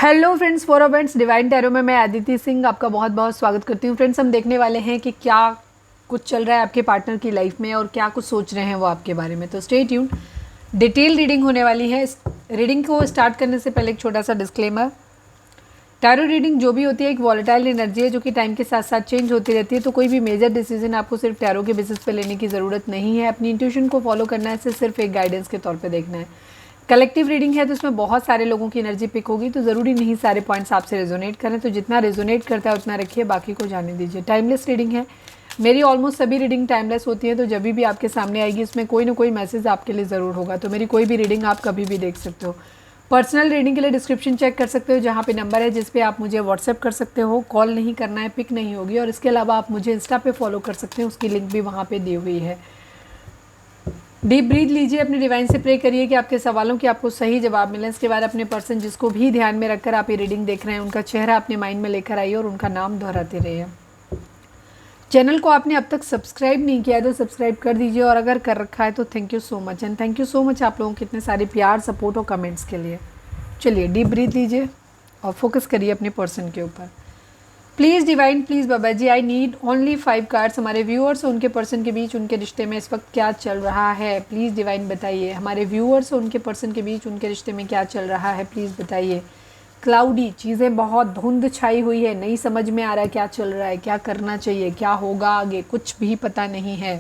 Hello friends, for events divine tarot में मैं अदिति सिंह आपका बहुत बहुत स्वागत करती हूँ। फ्रेंड्स, हम देखने वाले हैं कि क्या कुछ चल रहा है आपके पार्टनर की लाइफ में और क्या कुछ सोच रहे हैं वो आपके बारे में। तो स्टे ट्यून्ड, डिटेल रीडिंग होने वाली है। रीडिंग को स्टार्ट करने से पहले एक छोटा सा डिस्क्लेमर। टैरो रीडिंग जो भी होती है एक वॉलेटाइल एनर्जी है जो कि टाइम के साथ साथ चेंज होती रहती है। तो कोई भी मेजर डिसीजन आपको सिर्फ टैरो के बेसिस पे लेने की ज़रूरत नहीं है। अपनी इंट्यूशन को फॉलो करना है, इसे सिर्फ एक गाइडेंस के तौर पे देखना है। कलेक्टिव रीडिंग है तो इसमें बहुत सारे लोगों की एनर्जी पिक होगी, तो ज़रूरी नहीं सारे पॉइंट्स आपसे रेजोनेट करें। तो जितना रेजोनेट करता है उतना रखिए, बाकी को जाने दीजिए। टाइमलेस रीडिंग है, मेरी ऑलमोस्ट सभी रीडिंग टाइमलेस होती है। तो जब भी आपके सामने आएगी उसमें कोई ना कोई मैसेज आपके लिए ज़रूर होगा। तो मेरी कोई भी रीडिंग आप कभी भी देख सकते हो। पर्सनल रीडिंग के लिए डिस्क्रिप्शन चेक कर सकते हो, जहाँ पे नंबर है जिस पे आप मुझे व्हाट्सएप कर सकते हो। कॉल नहीं करना है, पिक नहीं होगी। और इसके अलावा आप मुझे इंस्टा पे फॉलो कर सकते हैं, उसकी लिंक भी वहाँ पे दी हुई है। डीप ब्रीथ लीजिए, अपने डिवाइन से प्रे करिए कि आपके सवालों के आपको सही जवाब मिले। इसके बाद अपने पर्सन जिसको भी ध्यान में रखकर आप ये रीडिंग देख रहे हैं उनका चेहरा अपने माइंड में लेकर आइए और उनका नाम दोहराते रहिए। चैनल को आपने अब तक सब्सक्राइब नहीं किया है तो सब्सक्राइब कर दीजिए, और अगर कर रखा है तो thank you so much. And thank you so much आप लोगों के इतने सारे प्यार, सपोर्ट और कमेंट्स के लिए। चलिए डीप ब्रीथ लीजिए और फोकस करिए अपने पर्सन के ऊपर। Please divine, please Baba ji, I need only 5 cards. हमारे व्यूअर्स और उनके पर्सन के बीच उनके रिश्ते में इस वक्त क्या चल रहा है, प्लीज़ डिवाइन बताइए। हमारे व्यूअर्स और उनके पर्सन के बीच उनके रिश्ते में क्या चल रहा है, प्लीज़ बताइए। क्लाउडी चीज़ें, बहुत धुंध छाई हुई है, नहीं समझ में आ रहा है क्या चल रहा है, क्या करना चाहिए, क्या होगा आगे, कुछ भी पता नहीं है।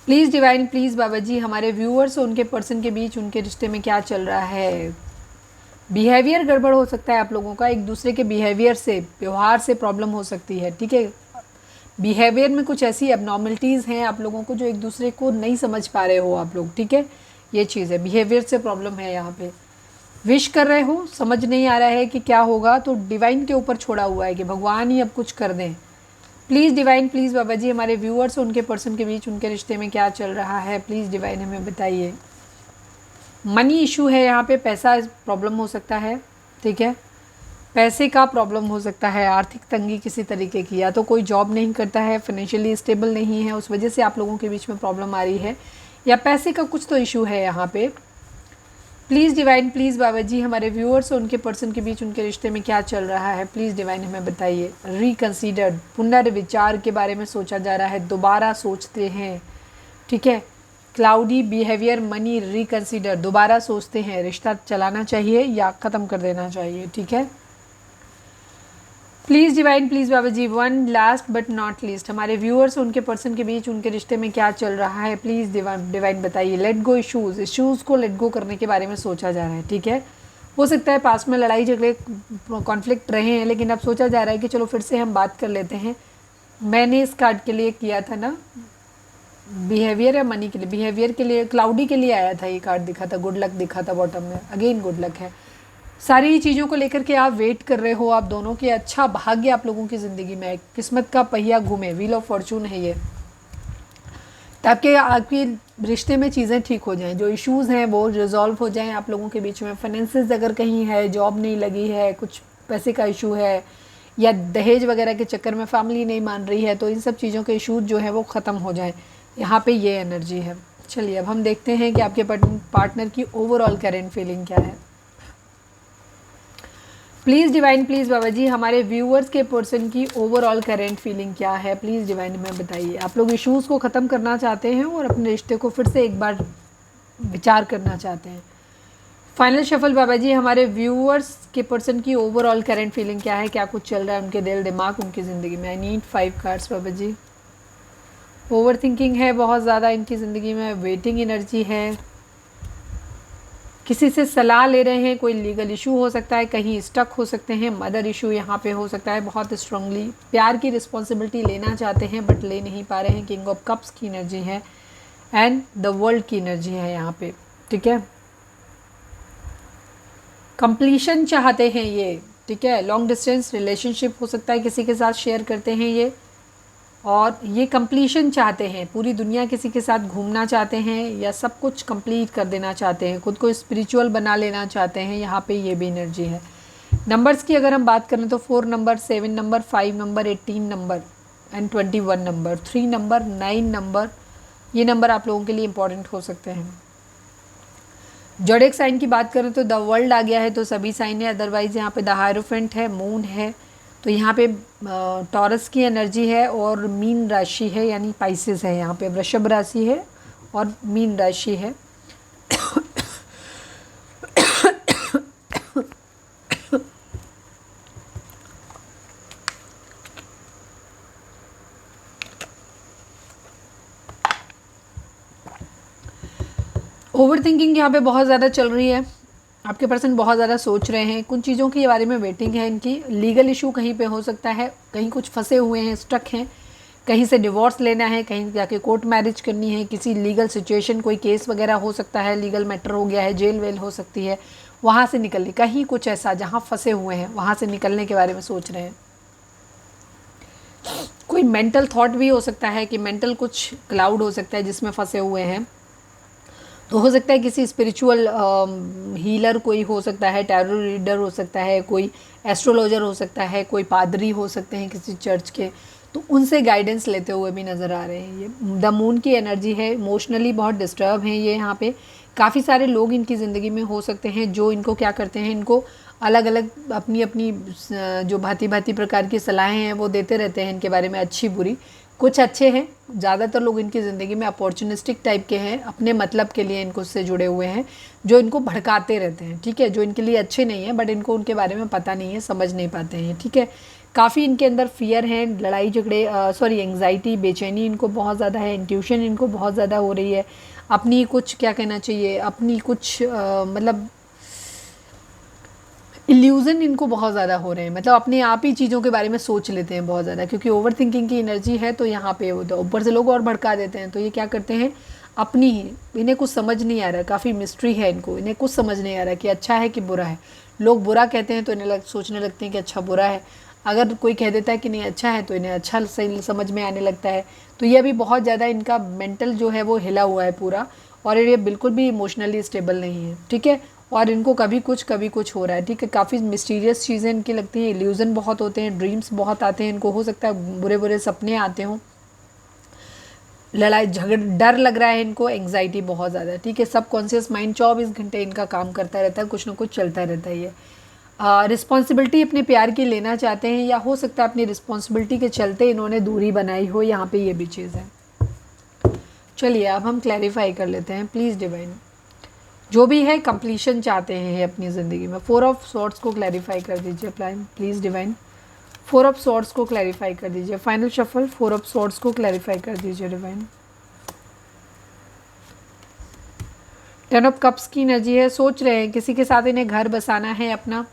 Please divine, please Baba ji, हमारे व्यूअर्स और उनके पर्सन के बीच उनके रिश्ते में क्या चल रहा है। बिहेवियर गड़बड़ हो सकता है आप लोगों का, एक दूसरे के बिहेवियर से, व्यवहार से प्रॉब्लम हो सकती है। ठीक है, बिहेवियर में कुछ ऐसी एबनॉर्मलिटीज़ हैं आप लोगों को जो एक दूसरे को नहीं समझ पा रहे हो आप लोग। ठीक है, ये चीज़ है, बिहेवियर से प्रॉब्लम है। यहाँ पे विश कर रहे हो, समझ नहीं आ रहा है कि क्या होगा, तो डिवाइन के ऊपर छोड़ा हुआ है कि भगवान ही अब कुछ कर दें। Please divine, please Baba ji, हमारे व्यूअर्स और उनके पर्सन के बीच उनके रिश्ते में क्या चल रहा है, प्लीज़ डिवाइन हमें बताइए। मनी इशू है यहाँ पे, पैसा प्रॉब्लम हो सकता है। ठीक है, पैसे का प्रॉब्लम हो सकता है, आर्थिक तंगी किसी तरीके की, या तो कोई जॉब नहीं करता है, फाइनेंशियली स्टेबल नहीं है, उस वजह से आप लोगों के बीच में प्रॉब्लम आ रही है, या पैसे का कुछ तो इशू है यहाँ पे। Please divine, please Baba ji, हमारे व्यूअर्स और उनके पर्सन के बीच उनके रिश्ते में क्या चल रहा है, प्लीज़ डिवाइन हमें बताइए। रिकन्सिडर्ड, पुनर्विचार के बारे में सोचा जा रहा है, दोबारा सोचते हैं। ठीक है, क्लाउडी बिहेवियर, मनी, रिकन्सिडर, दोबारा सोचते हैं, रिश्ता चलाना चाहिए या ख़त्म कर देना चाहिए। ठीक है, please divine, please Baba ji, one last but not least, हमारे व्यूअर्स उनके पर्सन के बीच उनके रिश्ते में क्या चल रहा है, प्लीज़ डिवाइन बताइए। लेट गो इशूज़, इशूज़ को लेट गो करने के बारे में सोचा जा रहा है। ठीक है, हो सकता है पास में लड़ाई झगड़े, कॉन्फ्लिक्ट रहे हैं, लेकिन अब सोचा जा रहा है कि चलो फिर से हम बात कर लेते हैं। मैंने इस कार्ड के लिए किया था ना, बिहेवियर या मनी के लिए, बिहेवियर के लिए, क्लाउडी के लिए आया था ये कार्ड, दिखा था गुड लक, दिखा था बॉटम में, अगेन गुड लक है। सारी चीज़ों को लेकर के आप वेट कर रहे हो, आप दोनों के अच्छा भाग्य आप लोगों की ज़िंदगी में, किस्मत का पहिया घूमे, व्हील ऑफ फॉर्चून है ये, ताकि आपके रिश्ते में चीज़ें ठीक हो जाएं, जो इश्यूज़ हैं वो रिजॉल्व हो जाएं आप लोगों के बीच में। फाइनेंसेस अगर कहीं है, जॉब नहीं लगी है, कुछ पैसे का इशू है, या दहेज वगैरह के चक्कर में फैमिली नहीं मान रही है, तो इन सब चीज़ों के इशूज़ जो है वो ख़त्म हो जाएं। यहाँ पे ये एनर्जी है। चलिए अब हम देखते हैं कि आपके पार्टनर की ओवरऑल करेंट फीलिंग क्या है। Please divine, please Baba ji, हमारे व्यूअर्स के पर्सन की ओवरऑल करेंट फीलिंग क्या है, प्लीज़ डिवाइन में बताइए। आप लोग इश्यूज़ को ख़त्म करना चाहते हैं और अपने रिश्ते को फिर से एक बार विचार करना चाहते हैं। फाइनल शफल बाबा जी, हमारे व्यूअर्स के पर्सन की ओवरऑल करेंट फीलिंग क्या है, क्या कुछ चल रहा है उनके दिल दिमाग, उनकी ज़िंदगी में। I need 5 cards Baba ji. Over thinking है बहुत ज़्यादा इनकी ज़िंदगी में, वेटिंग एनर्जी है, किसी से सलाह ले रहे हैं, कोई लीगल इशू हो सकता है, कहीं स्टक हो सकते हैं, मदर इशू यहाँ पे हो सकता है बहुत स्ट्रांगली। प्यार की रिस्पॉन्सिबिलिटी लेना चाहते हैं बट ले नहीं पा रहे हैं, किंग ऑफ कप्स की एनर्जी है एंड द वर्ल्ड की एनर्जी है यहाँ पे। ठीक है, कंप्लीशन चाहते हैं ये। ठीक है, लॉन्ग डिस्टेंस रिलेशनशिप हो सकता है किसी के साथ शेयर करते हैं ये, और ये कंप्लीशन चाहते हैं, पूरी दुनिया किसी के साथ घूमना चाहते हैं, या सब कुछ कंप्लीट कर देना चाहते हैं, खुद को स्पिरिचुअल बना लेना चाहते हैं। यहाँ पे ये भी एनर्जी है। नंबर्स की अगर हम बात करें तो 4 number, 7 number, 5 number, 18 number and 21 number, 3 number, 9 number, ये नंबर आप लोगों के लिए इंपॉर्टेंट हो सकते हैं। जोडिक साइन की बात करें तो द वर्ल्ड आ गया है, तो सभी साइन है। अदरवाइज यहाँ पे द हायरोफेंट है, मून है, तो यहाँ पे टॉरस की एनर्जी है और मीन राशि है यानी पाइसेस है। यहाँ पे वृषभ राशि है और मीन राशि है। ओवर थिंकिंग यहाँ पे बहुत ज़्यादा चल रही है। आपके पर्सन बहुत ज़्यादा सोच रहे हैं, कुछ चीज़ों के बारे में वेटिंग है इनकी। लीगल इशू कहीं पे हो सकता है, कहीं कुछ फंसे हुए हैं, स्टक हैं, कहीं से डिवोर्स लेना है, कहीं जाके कोर्ट मैरिज करनी है, किसी लीगल सिचुएशन, कोई केस वगैरह हो सकता है, लीगल मैटर हो गया है, जेल वेल हो सकती है, वहाँ से निकलने, कहीं कुछ ऐसा जहाँ फंसे हुए हैं वहाँ से निकलने के बारे में सोच रहे हैं। कोई मेंटल थॉट भी हो सकता है कि मेंटल कुछ क्लाउड हो सकता है जिसमें फंसे हुए हैं, तो हो सकता है किसी स्पिरिचुअल हीलर कोई हो सकता है, टैरो रीडर हो सकता है, कोई एस्ट्रोलॉजर हो सकता है, कोई पादरी हो सकते हैं किसी चर्च के, तो उनसे गाइडेंस लेते हुए भी नज़र आ रहे हैं। ये द मून की एनर्जी है, इमोशनली बहुत डिस्टर्ब हैं ये। यहाँ पे काफ़ी सारे लोग इनकी ज़िंदगी में हो सकते हैं जो इनको क्या करते हैं, इनको अलग अलग अपनी अपनी जो भांति भांति प्रकार की सलाहें हैं वो देते रहते हैं इनके बारे में, अच्छी बुरी। कुछ अच्छे हैं, ज़्यादातर लोग इनकी ज़िंदगी में अपॉर्चुनिस्टिक टाइप के हैं, अपने मतलब के लिए इनको उससे जुड़े हुए हैं, जो इनको भड़काते रहते हैं, ठीक है, जो इनके लिए अच्छे नहीं है बट इनको उनके बारे में पता नहीं है, समझ नहीं पाते हैं, ठीक है। काफ़ी इनके अंदर फियर है, लड़ाई झगड़े एंग्जाइटी, बेचैनी इनको बहुत ज़्यादा है, इंट्यूशन इनको बहुत ज़्यादा हो रही है, अपनी कुछ क्या कहना चाहिए, अपनी कुछ मतलब इल्यूज़न इनको बहुत ज़्यादा हो रहे हैं, मतलब अपने आप ही चीज़ों के बारे में सोच लेते हैं बहुत ज़्यादा, क्योंकि ओवर थिंकिंग की एनर्जी है। तो यहाँ पे वो तो ऊपर से लोग और भड़का देते हैं, तो ये क्या करते हैं अपनी ही, इन्हें कुछ समझ नहीं आ रहा, काफ़ी मिस्ट्री है इनको, इन्हें कुछ समझ नहीं आ रहा कि अच्छा है कि बुरा है। लोग बुरा कहते हैं तो इन्हें सोचने लगते हैं कि अच्छा बुरा है, अगर कोई कह देता है कि नहीं अच्छा है तो इन्हें अच्छा सही समझ में आने लगता है। तो ये अभी बहुत ज़्यादा इनका मेंटल जो है वो हिला हुआ है पूरा, और ये बिल्कुल भी इमोशनली स्टेबल नहीं है, ठीक है। और इनको कभी कुछ हो रहा है, ठीक है। काफ़ी मिस्टीरियस चीज़ें इनकी लगती हैं, इल्यूज़न बहुत होते हैं, ड्रीम्स बहुत आते हैं इनको, हो सकता है बुरे बुरे सपने आते हों, लड़ाई झगड़, डर लग रहा है इनको, एंग्जाइटी बहुत ज़्यादा, ठीक है। सब कॉन्शियस माइंड 24 घंटे इनका काम करता रहता है, कुछ ना कुछ चलता रहता है। ये रिस्पॉन्सिबिलिटी अपने प्यार की लेना चाहते हैं, या हो सकता है अपनी रिस्पॉन्सिबिलिटी के चलते इन्होंने दूरी बनाई हो, यहाँ पे ये भी चीज़ है। चलिए अब हम क्लैरिफाई कर लेते हैं, प्लीज़ डिवाइन, जो भी है कंप्लीशन चाहते हैं अपनी ज़िंदगी में। 4 ऑफ सॉर्ड्स को क्लैरिफाई कर दीजिए प्लीज़ डिवाइन, 4 ऑफ सॉर्ड्स को क्लैरिफाई कर दीजिए। फाइनल शफल, 4 ऑफ सॉर्ड्स को क्लैरिफाई कर दीजिए डिवाइन। 10 ऑफ कप्स की एनर्जी है, सोच रहे हैं किसी के साथ इन्हें घर बसाना है अपना,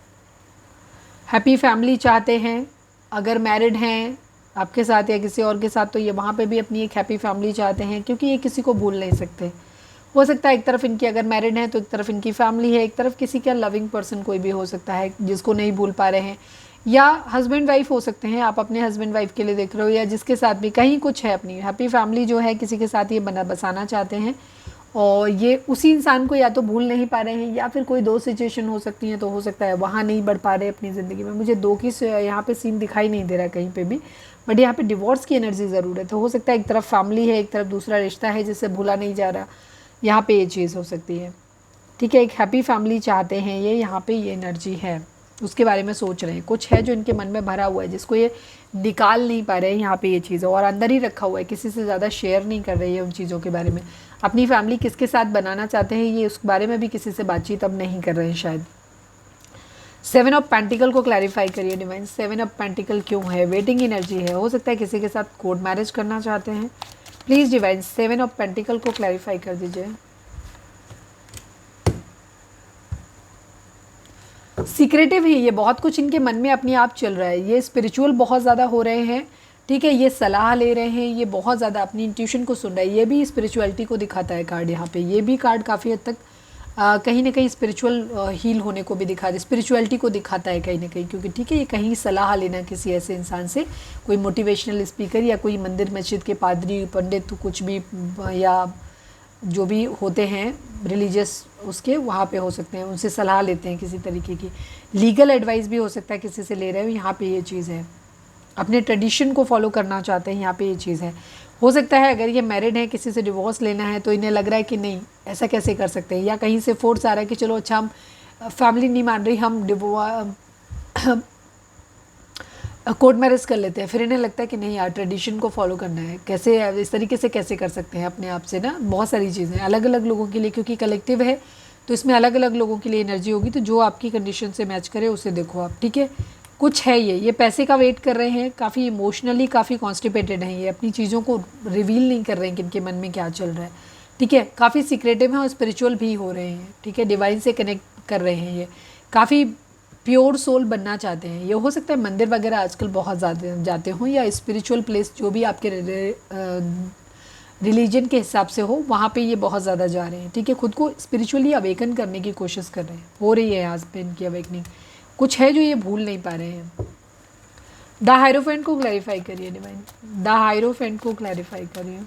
हैप्पी फैमिली चाहते हैं। अगर मैरिड हैं आपके साथ या किसी और के साथ, तो ये वहाँ पे भी अपनी एक हैप्पी फैमिली चाहते हैं, क्योंकि ये किसी को भूल नहीं सकते। हो सकता है एक तरफ इनकी अगर मैरिड है तो एक तरफ इनकी फैमिली है, एक तरफ किसी का लविंग पर्सन कोई भी हो सकता है जिसको नहीं भूल पा रहे हैं, या हस्बैंड वाइफ हो सकते हैं, आप अपने हस्बैंड वाइफ के लिए देख रहे हो, या जिसके साथ भी कहीं कुछ है, अपनी हैप्पी फैमिली जो है किसी के साथ ये बसाना चाहते हैं। और ये उसी इंसान को या तो भूल नहीं पा रहे हैं, या फिर कोई 2 सिचुएशन हो सकती हैं, तो हो सकता है वहाँ नहीं बढ़ पा रहे अपनी ज़िंदगी में। मुझे 2 की यहाँ पे सीन दिखाई नहीं दे रहा कहीं पे भी, बट यहाँ पे डिवोर्स की एनर्जी ज़रूर है। तो हो सकता है एक तरफ फैमिली है, एक तरफ दूसरा रिश्ता है जिससे भूला नहीं जा रहा, यहाँ पे ये चीज़ हो सकती है, ठीक है। एक हैप्पी फैमिली चाहते हैं ये, यहाँ पे ये एनर्जी है, उसके बारे में सोच रहे हैं, कुछ है जो इनके मन में भरा हुआ है जिसको ये निकाल नहीं पा रहे हैं, यहाँ पे ये चीज़ है, और अंदर ही रखा हुआ है, किसी से ज़्यादा शेयर नहीं कर रही है उन चीज़ों के बारे में। अपनी फैमिली किसके साथ बनाना चाहते हैं ये, उस बारे में भी किसी से बातचीत अब नहीं कर रहे हैं शायद। 7 ऑफ पेंटिकल को क्लैरिफाई करिए डिवाइन, 7 ऑफ पेंटिकल क्यों है, वेटिंग एनर्जी है, हो सकता है किसी के साथ कोर्ट मैरिज करना चाहते हैं। प्लीज़ डिवाइन 7 ऑफ पेंटिकल को क्लैरिफाई कर दीजिए। सीक्रेटिव है ये, बहुत कुछ इनके मन में अपने आप चल रहा है, ये स्पिरिचुअल बहुत ज़्यादा हो रहे हैं, ठीक है। ये सलाह ले रहे हैं, ये बहुत ज़्यादा अपनी इंट्यूशन को सुन रहा है, ये भी स्पिरिचुअलिटी को दिखाता है कार्ड यहाँ पे। ये भी कार्ड काफ़ी हद तक कहीं ना कहीं स्पिरिचुअल हील होने को भी दिखा है, स्पिरिचुअलिटी को दिखाता है कहीं ना कहीं, क्योंकि ठीक है ये कहीं सलाह लेना किसी ऐसे इंसान से, कोई मोटिवेशनल स्पीकर या कोई मंदिर मस्जिद के पादरी पंडित कुछ भी, या जो भी होते हैं रिलीजियस उसके, वहाँ पे हो सकते हैं, उनसे सलाह लेते हैं किसी तरीके की। लीगल एडवाइस भी हो सकता है किसी से ले रहे हो, यहाँ पे ये चीज़ है। अपने ट्रेडिशन को फॉलो करना चाहते हैं, यहाँ पे ये चीज़ है। हो सकता है अगर ये मैरिड है, किसी से डिवोर्स लेना है, तो इन्हें लग रहा है कि नहीं ऐसा कैसे कर सकते हैं, या कहीं से फोर्स आ रहा है कि चलो अच्छा हम फैमिली नहीं मान रही, हम कोर्ट मैरिज कर लेते हैं। फिर इन्हें लगता है कि नहीं यार ट्रेडिशन को फॉलो करना है, कैसे इस तरीके से कैसे कर सकते हैं अपने आप से ना। बहुत सारी चीज़ें अलग अलग लोगों के लिए, क्योंकि कलेक्टिव है तो इसमें अलग अलग लोगों के लिए एनर्जी होगी, तो जो आपकी कंडीशन से मैच करे उसे देखो आप, ठीक है। कुछ है ये पैसे का वेट कर रहे हैं, काफ़ी इमोशनली काफ़ी कॉन्स्टिपेटेड हैं ये, अपनी चीज़ों को रिवील नहीं कर रहे हैं कि इनके मन में क्या चल रहा है, ठीक है। काफ़ी सीक्रेटिव हैं और स्पिरिचुअल भी हो रहे हैं, ठीक है। डिवाइन से कनेक्ट कर रहे हैं ये, काफ़ी प्योर सोल बनना चाहते हैं। ये हो सकता है मंदिर वगैरह आजकल बहुत ज़्यादा जाते हों, या स्पिरिचुअल प्लेस जो भी आपके रिलीजन के हिसाब से हो, वहाँ पे ये बहुत ज़्यादा जा रहे हैं, ठीक है। खुद को स्पिरिचुअली अवेकन करने की कोशिश कर रहे हैं, हो रही है आज पे इनकी अवेकनिंग। कुछ है जो ये भूल नहीं पा रहे हैं। द हायरोफेंट को क्लैरिफाई करिए डिवाइन, द हायरोफेंट को क्लैरिफाई करिए।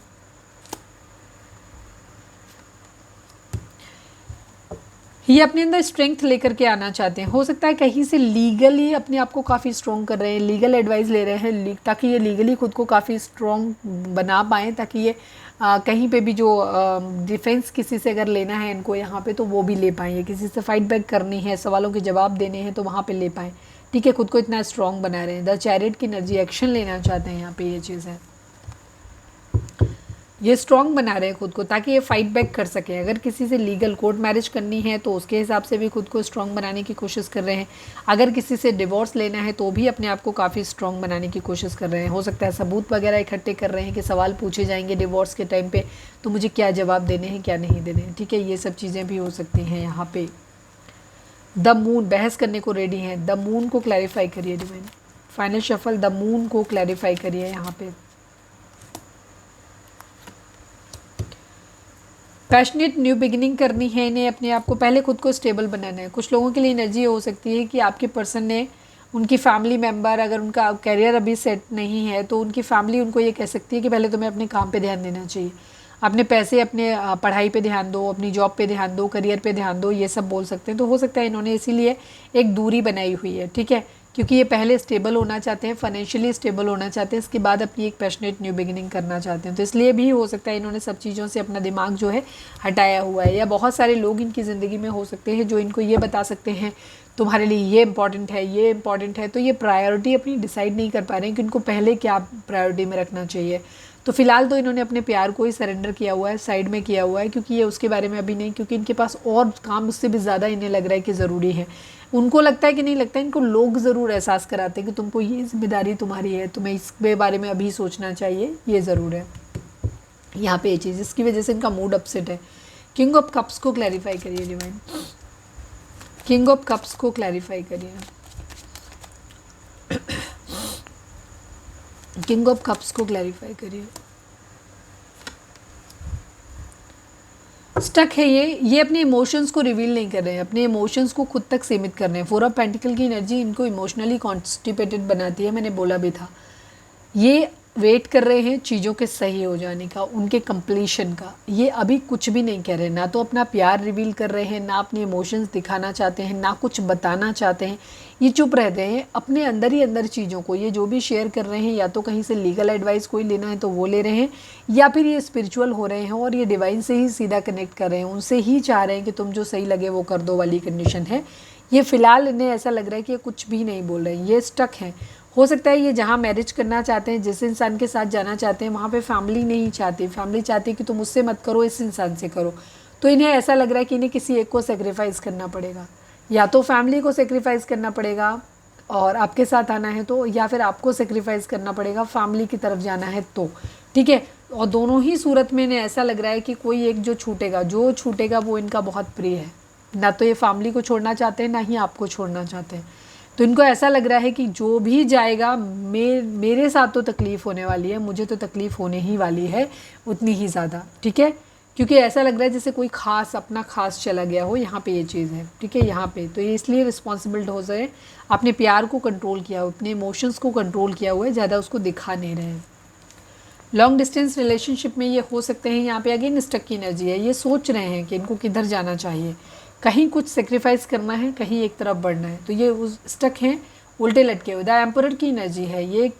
ये अपने अंदर स्ट्रेंथ लेकर के आना चाहते हैं। हो सकता है कहीं से लीगली अपने आप को काफ़ी स्ट्रॉन्ग कर रहे हैं, लीगल एडवाइस ले रहे हैं, ताकि ये लीगली खुद को काफ़ी स्ट्रॉन्ग बना पाएँ, ताकि ये कहीं पे भी जो डिफेंस किसी से अगर लेना है इनको यहाँ पे, तो वो भी ले पाएँ। किसी से फाइट बैक करनी है, सवालों के जवाब देने हैं, तो वहाँ पे ले पाएँ, ठीक है। खुद को इतना स्ट्रॉन्ग बना रहे हैं। द चैरियट की एनर्जी, एक्शन लेना चाहते हैं यहाँ पे, ये चीज़ है। ये स्ट्रॉन्ग बना रहे हैं खुद को, ताकि ये फाइट बैक कर सकें। अगर किसी से लीगल कोर्ट मैरिज करनी है तो उसके हिसाब से भी खुद को स्ट्रॉन्ग बनाने की कोशिश कर रहे हैं। अगर किसी से डिवोर्स लेना है तो भी अपने आप को काफ़ी स्ट्रॉन्ग बनाने की कोशिश कर रहे हैं। हो सकता है सबूत वगैरह इकट्ठे कर रहे हैं कि सवाल पूछे जाएंगे डिवोर्स के टाइम पे, तो मुझे क्या जवाब देने हैं क्या नहीं देने हैं, ठीक है। ये सब चीज़ें भी हो सकती हैं यहाँ पे। द मून, बहस करने को रेडी हैं। द मून को क्लैरिफाई करिए divine, final shuffle the moon को क्लैरिफाई करिए यहाँ पे। पैशनेट न्यू बिगिनिंग करनी है इन्हें, अपने आप को पहले खुद को स्टेबल बनाना है। कुछ लोगों के लिए एनर्जी हो सकती है कि आपके पर्सन ने, उनकी फैमिली मेम्बर, अगर उनका करियर अभी सेट नहीं है तो उनकी फैमिली उनको ये कह सकती है कि पहले तुम्हें अपने काम पे ध्यान देना चाहिए, अपने पैसे, अपने पढ़ाई पे ध्यान दो, अपनी जॉब पे ध्यान दो, करियर पे ध्यान दो, ये सब बोल सकते हैं। तो हो सकता है इन्होंने इसीलिए एक दूरी बनाई हुई है, ठीक है, क्योंकि ये पहले स्टेबल होना चाहते हैं, फाइनेंशियली स्टेबल होना चाहते हैं, इसके बाद अपनी एक पैशनेट न्यू बिगिनिंग करना चाहते हैं। तो इसलिए भी हो सकता है इन्होंने सब चीज़ों से अपना दिमाग जो है हटाया हुआ है। या बहुत सारे लोग इनकी ज़िंदगी में हो सकते हैं जो इनको ये बता सकते हैं तुम्हारे लिए ये इंपॉर्टेंट है, ये इंपॉर्टेंट है, तो ये प्रायोरिटी अपनी डिसाइड नहीं कर पा रहे हैं कि इनको पहले क्या प्रायोरिटी में रखना चाहिए। तो फिलहाल तो इन्होंने अपने प्यार को ही सरेंडर किया हुआ है, साइड में किया हुआ है, क्योंकि ये उसके बारे में अभी नहीं, क्योंकि इनके पास और काम उससे भी ज़्यादा इन्हें लग रहा है कि ज़रूरी है। उनको लगता है कि नहीं लगता, इनको लोग ज़रूर एहसास कराते हैं कि तुमको ये जिम्मेदारी तुम्हारी है, तुम्हें इसके बारे में अभी सोचना चाहिए, ये ज़रूर है यहाँ पे ये चीज़, इसकी वजह से इनका मूड अपसेट है। किंग ऑफ कप्स को क्लैरिफाई करिए डिवाइन, किंग ऑफ कप्स को क्लैरिफाई करिए, किंग ऑफ कप्स को क्लैरिफाई करिए। स्टक है ये अपने इमोशंस को रिवील नहीं कर रहे हैं, अपने इमोशंस को खुद तक सीमित कर रहे हैं। फोर ऑफ पेंटिकल की एनर्जी इनको इमोशनली कॉन्स्टिपेटेड बनाती है, मैंने बोला भी था। ये वेट कर रहे हैं चीज़ों के सही हो जाने का, उनके कंप्लीशन का। ये अभी कुछ भी नहीं कह रहे, ना तो अपना प्यार रिवील कर रहे हैं, ना अपने इमोशंस दिखाना चाहते हैं, ना कुछ बताना चाहते हैं। ये चुप रहते हैं अपने अंदर ही अंदर चीज़ों को। ये जो भी शेयर कर रहे हैं, या तो कहीं से लीगल एडवाइस कोई लेना है तो वो ले रहे हैं, या फिर ये स्पिरिचुअल हो रहे हैं और ये डिवाइन से ही सीधा कनेक्ट कर रहे हैं, उनसे ही चाह रहे हैं कि तुम जो सही लगे वो कर दो वाली कंडीशन है। ये फ़िलहाल इन्हें ऐसा लग रहा है कि ये कुछ भी नहीं बोल रहे हैं, ये स्टक हैं। हो सकता है ये जहाँ मैरिज करना चाहते हैं, जिस इंसान के साथ जाना चाहते हैं, वहाँ पे फैमिली नहीं चाहती, फैमिली चाहती है कि तुम उससे मत करो, इस इंसान से करो। तो इन्हें ऐसा लग रहा है कि इन्हें किसी एक को सेक्रीफाइस करना पड़ेगा, या तो फैमिली को सेक्रीफाइस करना पड़ेगा और आपके साथ आना है तो, या फिर आपको सेक्रीफाइस करना पड़ेगा फैमिली की तरफ जाना है तो, ठीक है। और दोनों ही सूरत में इन्हें ऐसा लग रहा है कि कोई एक जो छूटेगा वो इनका बहुत प्रिय है। ना तो ये फैमिली को छोड़ना चाहते हैं, ना ही आपको छोड़ना चाहते हैं। तो इनको ऐसा लग रहा है कि जो भी जाएगा मेरे साथ तो तकलीफ़ होने वाली है, मुझे तो तकलीफ़ होने ही वाली है उतनी ही ज़्यादा, ठीक है। क्योंकि ऐसा लग रहा है जैसे कोई खास अपना खास चला गया हो, यहाँ पे ये चीज़ है, ठीक है। यहाँ पे तो ये इसलिए रिस्पॉन्सिबल हो जाए, अपने प्यार को कंट्रोल किया हुआ, अपने इमोशंस को कंट्रोल किया हुआ है, ज़्यादा उसको दिखा नहीं रहे हैं। लॉन्ग डिस्टेंस रिलेशनशिप में ये हो सकते हैं। यहाँ पे अगेन स्टक की एनर्जी है, ये सोच रहे हैं कि इनको किधर जाना चाहिए, कहीं कुछ सेक्रीफाइस करना है, कहीं एक तरफ बढ़ना है। तो ये उस स्टक हैं, उल्टे लटके हुए। द एम्परर की एनर्जी है ये,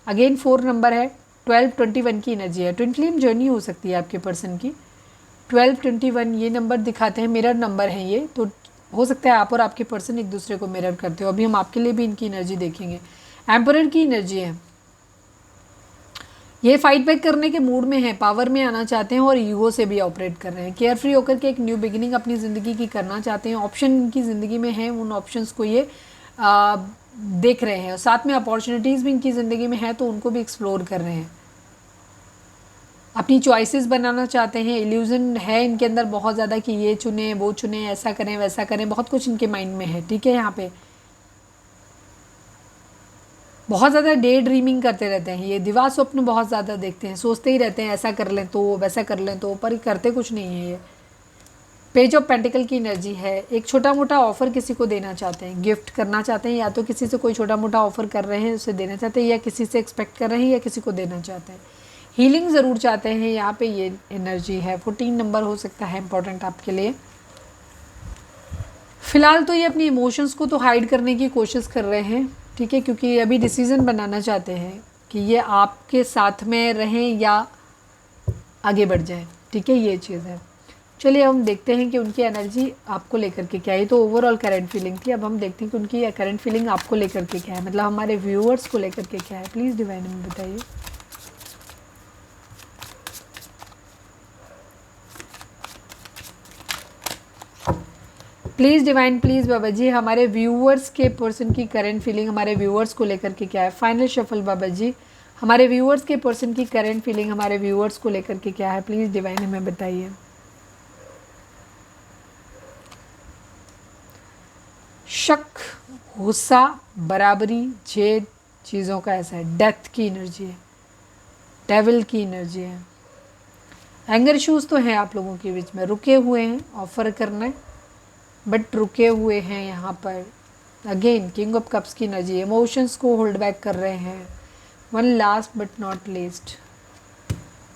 अगेन 4 नंबर है, 12-21 की एनर्जी है। ट्विन फ्लेम जर्नी हो सकती है आपके पर्सन की। 12-21 ये नंबर दिखाते हैं, मिरर नंबर है ये, तो हो सकता है आप और आपके पर्सन एक दूसरे को मिरर करते हो। अभी हम आपके लिए भी इनकी एनर्जी देखेंगे। एम्परर की एनर्जी है, ये फाइट बैक करने के मूड में है, पावर में आना चाहते हैं और ईगो से भी ऑपरेट कर रहे हैं। केयर फ्री होकर के एक न्यू बिगिनिंग अपनी ज़िंदगी की करना चाहते हैं। ऑप्शन इनकी ज़िंदगी में है, उन ऑप्शंस को ये देख रहे हैं और साथ में अपॉर्चुनिटीज़ भी इनकी ज़िंदगी में है, तो उनको भी एक्सप्लोर कर रहे हैं। अपनी चॉइसेस बनाना चाहते हैं। इल्यूजन है इनके अंदर बहुत ज़्यादा कि ये चुने वो चुने, ऐसा करें वैसा करें, बहुत कुछ इनके माइंड में है। ठीक है, यहाँ पे बहुत ज़्यादा डे ड्रीमिंग करते रहते हैं ये, दिवा स्वप्न बहुत ज़्यादा देखते हैं, सोचते ही रहते हैं ऐसा कर लें तो वैसा कर लें तो, पर करते कुछ नहीं है ये। पेज ऑफ पेंटिकल की एनर्जी है, एक छोटा मोटा ऑफर किसी को देना चाहते हैं, गिफ्ट करना चाहते हैं, या तो किसी से कोई छोटा मोटा ऑफर कर रहे हैं उसे देना चाहते हैं, या किसी से एक्सपेक्ट कर रहे हैं या किसी को देना चाहते हैं। हीलिंग ज़रूर चाहते हैं, यहाँ पे ये एनर्जी है। 14 नंबर हो सकता है इंपॉर्टेंट आपके लिए। फ़िलहाल तो ये अपनी इमोशंस को तो हाइड करने की कोशिश कर रहे हैं, ठीक है, क्योंकि अभी डिसीज़न बनाना चाहते हैं कि ये आपके साथ में रहें या आगे बढ़ जाएं। ठीक है, ये चीज़ है। चलिए हम देखते हैं कि उनकी एनर्जी आपको लेकर के क्या है। ये तो ओवरऑल करंट फीलिंग थी, अब हम देखते हैं कि उनकी करंट फीलिंग आपको लेकर के क्या है, मतलब हमारे व्यूअर्स को लेकर के क्या है। प्लीज़ डिवाइन में बताइए। Please divine, please Baba ji, हमारे व्यूअर्स के पर्सन की करंट फीलिंग हमारे व्यूअर्स को लेकर के क्या है। फाइनल शफल बाबा जी, हमारे व्यूअर्स के पर्सन की करंट फीलिंग हमारे व्यूअर्स को लेकर के क्या है। प्लीज़ डिवाइन हमें बताइए। शक, गुस्सा, बराबरी, जेद, चीज़ों का ऐसा है। डेथ की एनर्जी है, डेविल की एनर्जी है। एंगर इश्यूज़ तो हैं आप लोगों के बीच में, रुके हुए हैं ऑफर करना बट रुके हुए हैं यहाँ पर। अगेन किंग ऑफ कप्स की एनर्जी, इमोशंस को होल्ड बैक कर रहे हैं। One last but not least,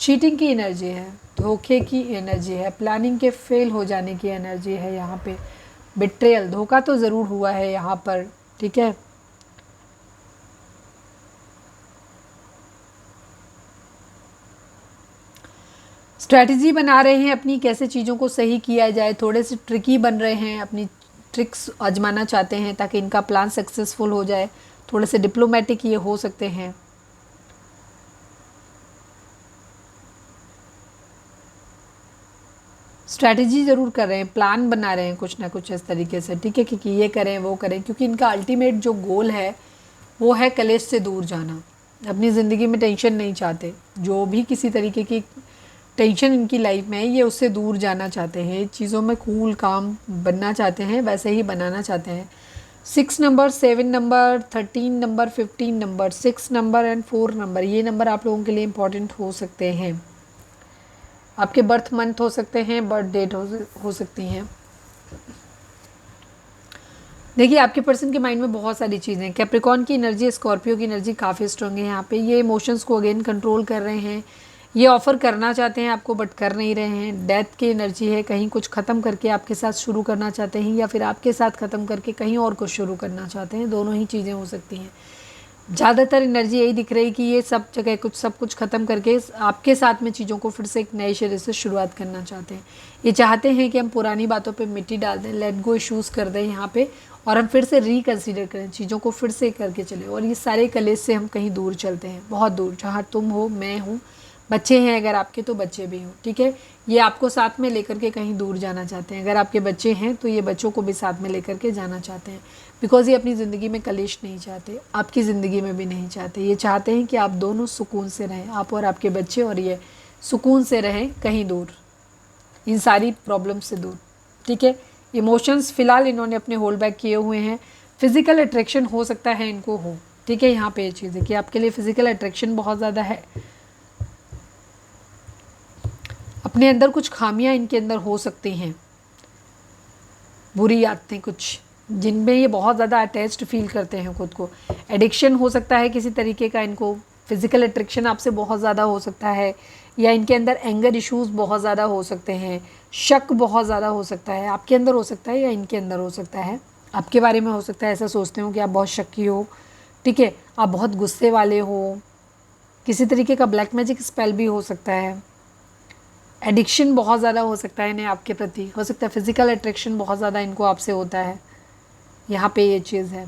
cheating की एनर्जी है, धोखे की एनर्जी है, प्लानिंग के फेल हो जाने की एनर्जी है। यहाँ पे बिट्रेयल, धोखा तो ज़रूर हुआ है यहाँ पर। ठीक है, स्ट्रैटेजी बना रहे हैं अपनी, कैसे चीज़ों को सही किया जाए, थोड़े से ट्रिकी बन रहे हैं, अपनी ट्रिक्स आजमाना चाहते हैं ताकि इनका प्लान सक्सेसफुल हो जाए। थोड़े से डिप्लोमेटिक ये हो सकते हैं। स्ट्रैटेजी ज़रूर कर रहे हैं, प्लान बना रहे हैं कुछ ना कुछ इस तरीके से। ठीक है, क्योंकि ये करें वो करें, क्योंकि इनका अल्टीमेट जो गोल है वो है कलेश से दूर जाना। अपनी ज़िंदगी में टेंशन नहीं चाहते, जो भी किसी तरीके की टेंशन इनकी लाइफ में है ये उससे दूर जाना चाहते हैं। चीज़ों में कूल काम बनना चाहते हैं, वैसे ही बनाना चाहते हैं। 6 number, 7 number, 13 number, 15 number, 6 number and 4 number, ये नंबर आप लोगों के लिए इम्पॉर्टेंट हो सकते हैं। आपके बर्थ मंथ हो सकते हैं, बर्थ डेट हो सकती हैं। देखिए आपके पर्सन के माइंड में बहुत सारी चीज़ें हैं। कैप्रिकॉर्न की एनर्जी, स्कॉर्पियो की एनर्जी काफ़ी स्ट्रांग है यहाँ पे। ये इमोशंस को अगेन कंट्रोल कर रहे हैं, ये ऑफ़र करना चाहते हैं आपको बट कर नहीं रहे हैं। डेथ की एनर्जी है, कहीं कुछ ख़त्म करके आपके साथ शुरू करना चाहते हैं, या फिर आपके साथ ख़त्म करके कहीं और कुछ शुरू करना चाहते हैं, दोनों ही चीज़ें हो सकती हैं। ज़्यादातर एनर्जी यही दिख रही कि ये सब जगह सब कुछ ख़त्म करके आपके साथ में चीज़ों को फिर से एक नए सिरे से शुरुआत करना चाहते हैं। ये चाहते हैं कि हम पुरानी बातों पे मिट्टी डाल दें, लेट गो इश्यूज़ कर दें यहाँ पे, और हम फिर से रिकन्सिडर करें, चीज़ों को फिर से करके चलें, और ये सारे कलेश से हम कहीं दूर चलते हैं, बहुत दूर, जहाँ तुम हो, मैं हूँ, बच्चे हैं अगर आपके तो बच्चे भी हों। ठीक है, ये आपको साथ में लेकर के कहीं दूर जाना चाहते हैं। अगर आपके बच्चे हैं तो ये बच्चों को भी साथ में लेकर के जाना चाहते हैं, बिकॉज़ ये अपनी ज़िंदगी में कलेश नहीं चाहते, आपकी ज़िंदगी में भी नहीं चाहते। ये चाहते हैं कि आप दोनों सुकून से रहें, आप और आपके बच्चे, और ये सुकून से रहें कहीं दूर, इन सारी प्रॉब्लम से दूर। ठीक है, इमोशंस फ़िलहाल इन्होंने अपने होल्ड बैक किए हुए हैं। फिज़िकल अट्रैक्शन हो सकता है इनको हो। ठीक है, यहाँ पे ये चीज़ है कि आपके लिए फ़िज़िकल अट्रैक्शन बहुत ज़्यादा है। अपने अंदर कुछ खामियां इनके अंदर हो सकती हैं, बुरी आदतें कुछ, जिनमें ये बहुत ज़्यादा अटैच्ड फील करते हैं खुद को। एडिक्शन हो सकता है किसी तरीके का इनको, फिज़िकल अट्रैक्शन आपसे बहुत ज़्यादा हो सकता है, या इनके अंदर एंगर इश्यूज़ बहुत ज़्यादा हो सकते हैं। शक बहुत ज़्यादा हो सकता है, आपके अंदर हो सकता है या इनके अंदर हो सकता है। आपके बारे में हो सकता है ऐसा सोचते हो कि आप बहुत शक्की हो, ठीक है, आप बहुत गुस्से वाले हो, किसी तरीके का ब्लैक मैजिक स्पेल भी हो सकता है। एडिक्शन बहुत ज़्यादा हो सकता है इन्हें आपके प्रति, हो सकता है फिजिकल अट्रैक्शन बहुत ज़्यादा इनको आपसे होता है, यहाँ पे ये चीज़ है।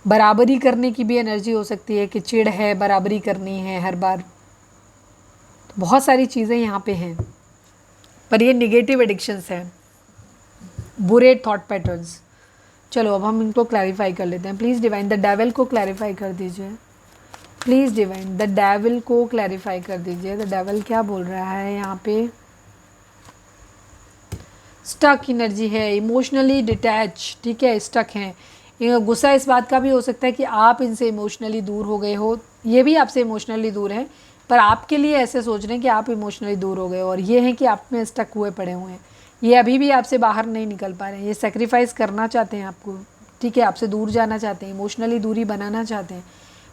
बराबरी करने की भी एनर्जी हो सकती है कि चिढ़ है, बराबरी करनी है हर बार, तो बहुत सारी चीज़ें यहाँ पे हैं, पर ये निगेटिव एडिक्शंस हैं, बुरे थॉट पैटर्न्स। चलो अब हम इनको क्लैरिफाई कर लेते हैं। प्लीज़ डिवाइन द डेविल को क्लैरिफाई कर दीजिए, प्लीज़ डिवाइन द डेविल को क्लैरिफाई कर दीजिए। द डेविल क्या बोल रहा है यहाँ पे? स्टक एनर्जी है, इमोशनली डिटैच, ठीक है, स्टक हैं। ये गुस्सा इस बात का भी हो सकता है कि आप इनसे इमोशनली दूर हो गए हो, ये भी आपसे इमोशनली दूर हैं, पर आपके लिए ऐसे सोच रहे हैं कि आप इमोशनली दूर हो गए हो, और ये हैं कि आप में स्टक हुए पड़े हुए हैं, ये अभी भी आपसे बाहर नहीं निकल पा रहे हैं, ये सेक्रीफाइस करना चाहते हैं आपको, ठीक है, आपसे दूर जाना चाहते हैं, इमोशनली दूरी बनाना चाहते हैं,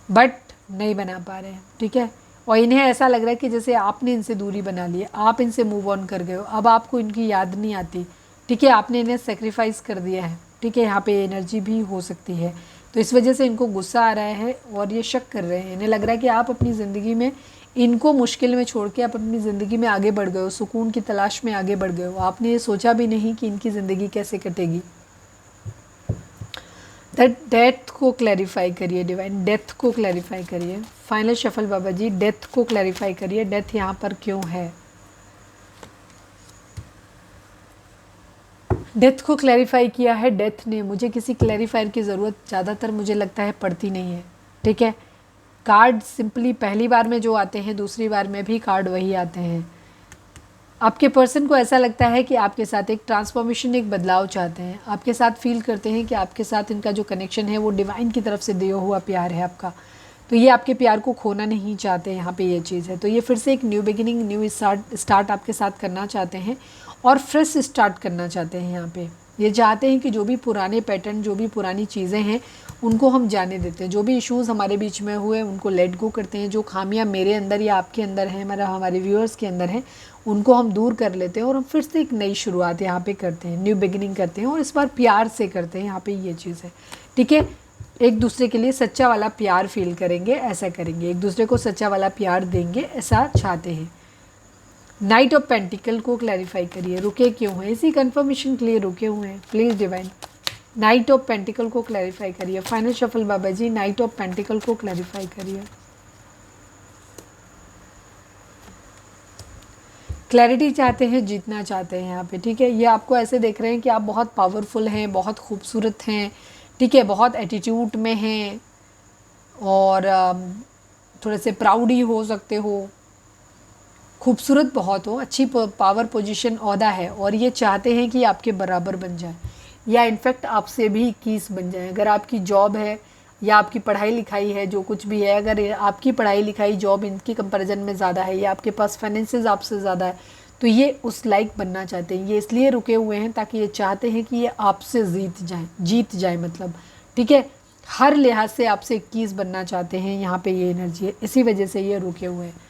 बट नहीं बना पा रहे हैं, ठीक है। और इन्हें ऐसा लग रहा है कि जैसे आपने इनसे दूरी बना ली है, आप इनसे मूव ऑन कर गए हो, अब आपको इनकी याद नहीं आती, ठीक है, आपने इन्हें सेक्रीफाइस कर दिया है, ठीक है। यहाँ पे एनर्जी भी हो सकती है, तो इस वजह से इनको गुस्सा आ रहा है और ये शक कर रहे हैं, इन्हें लग रहा है कि आप अपनी ज़िंदगी में इनको मुश्किल में छोड़ के आप अपनी ज़िंदगी में आगे बढ़ गए हो, सुकून की तलाश में आगे बढ़ गए हो, आपने ये सोचा भी नहीं कि इनकी ज़िंदगी कैसे कटेगी। डेथ को क्लैरिफाई करिए डिवाइन, डेथ को क्लैरिफाई करिए। फाइनल शफल बाबा जी, डेथ को क्लैरिफाई करिए, डेथ यहाँ पर क्यों है? डेथ को क्लैरिफाई किया है डेथ ने, मुझे किसी क्लैरिफायर की ज़रूरत ज़्यादातर मुझे लगता है पड़ती नहीं है, ठीक है। कार्ड सिंपली पहली बार में जो आते हैं दूसरी बार में भी कार्ड वही आते हैं। आपके पर्सन को ऐसा लगता है कि आपके साथ एक ट्रांसफॉर्मेशन, एक बदलाव चाहते हैं, आपके साथ फील करते हैं कि आपके साथ इनका जो कनेक्शन है वो डिवाइन की तरफ से दिया हुआ प्यार है आपका, तो ये आपके प्यार को खोना नहीं चाहते, यहाँ पे ये चीज़ है। तो ये फिर से एक न्यू बिगिनिंग, न्यू स्टार्ट आपके साथ करना चाहते हैं और फ्रेश स्टार्ट करना चाहते हैं। यहाँ पे ये चाहते हैं कि जो भी पुराने पैटर्न, जो भी पुरानी चीज़ें हैं उनको हम जाने देते हैं, जो भी इश्यूज़ हमारे बीच में हुए उनको लेट गो करते हैं, जो खामियां मेरे अंदर या आपके अंदर हैं, हमारे व्यूअर्स के अंदर हैं, उनको हम दूर कर लेते हैं और हम फिर से एक नई शुरुआत यहाँ पे करते हैं, न्यू बिगिनिंग करते हैं, और इस बार प्यार से करते हैं। यहाँ पे ये चीज़ है, ठीक है। एक दूसरे के लिए सच्चा वाला प्यार फील करेंगे, ऐसा करेंगे, एक दूसरे को सच्चा वाला प्यार देंगे, ऐसा चाहते हैं। नाइट ऑफ पेंटिकल को क्लैरिफाई करिए, रुके क्यों हैं? इसी कंफर्मेशन के लिए रुके हुए हैं, please divine. Knight of pentacle को क्लैरिफाई करिए। Final shuffle Baba ji, knight of pentacle को क्लैरिफाई करिए। क्लैरिटी चाहते हैं, जीतना चाहते हैं यहाँ पे, ठीक है। ये आपको ऐसे देख रहे हैं कि आप बहुत पावरफुल हैं, बहुत खूबसूरत हैं, ठीक है, बहुत एटीट्यूड में हैं, और थोड़े से प्राउड ही हो सकते हो, खूबसूरत बहुत हो, अच्छी पावर पोजीशन, ओहदा है, और ये चाहते हैं कि आपके बराबर बन जाए, या इनफैक्ट आपसे भी 21 बन जाए। अगर आपकी जॉब है या आपकी पढ़ाई लिखाई है, जो कुछ भी है, अगर आपकी पढ़ाई लिखाई जॉब इनकी कंपैरिजन में ज़्यादा है, या आपके पास फाइनेंसेस आपसे ज़्यादा है, तो ये उस लाइक बनना चाहते हैं। ये इसलिए रुके हुए हैं ताकि ये चाहते हैं कि ये आपसे जीत जाए मतलब, ठीक है, हर लिहाज से आपसे 21 बनना चाहते हैं। यहाँ पे ये एनर्जी है, इसी वजह से ये रुके हुए हैं।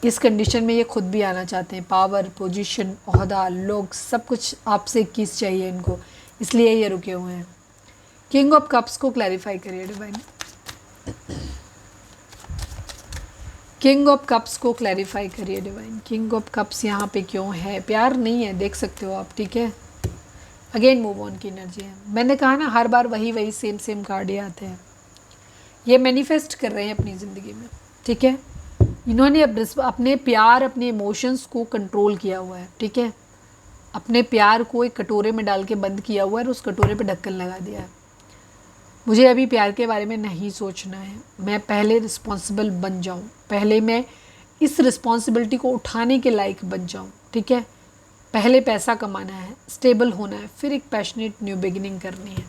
इस कंडीशन में ये खुद भी आना चाहते हैं, पावर, पोजीशन, ओहदा, लोग, सब कुछ आपसे 21 चाहिए इनको, इसलिए ये रुके हुए हैं। किंग ऑफ कप्स को क्लैरिफाई करिए डिवाइन, किंग ऑफ कप्स को क्लैरिफाई करिए डिवाइन। किंग ऑफ कप्स यहाँ पे क्यों है? प्यार नहीं है, देख सकते हो आप, ठीक है। अगेन मूव ऑन की एनर्जी है। मैंने कहा ना, हर बार वही सेम कार्ड ही आते हैं। ये मैनिफेस्ट कर रहे हैं अपनी ज़िंदगी में, ठीक है। इन्होंने अपने प्यार, अपने इमोशंस को कंट्रोल किया हुआ है, ठीक है। अपने प्यार को एक कटोरे में डाल के बंद किया हुआ है और उस कटोरे पे ढक्कन लगा दिया है। मुझे अभी प्यार के बारे में नहीं सोचना है, मैं पहले रिस्पॉन्सिबल बन जाऊं, पहले मैं इस रिस्पॉन्सिबिलिटी को उठाने के लायक बन जाऊं, ठीक है। पहले पैसा कमाना है, स्टेबल होना है, फिर एक पैशनेट न्यू बिगिनिंग करनी है।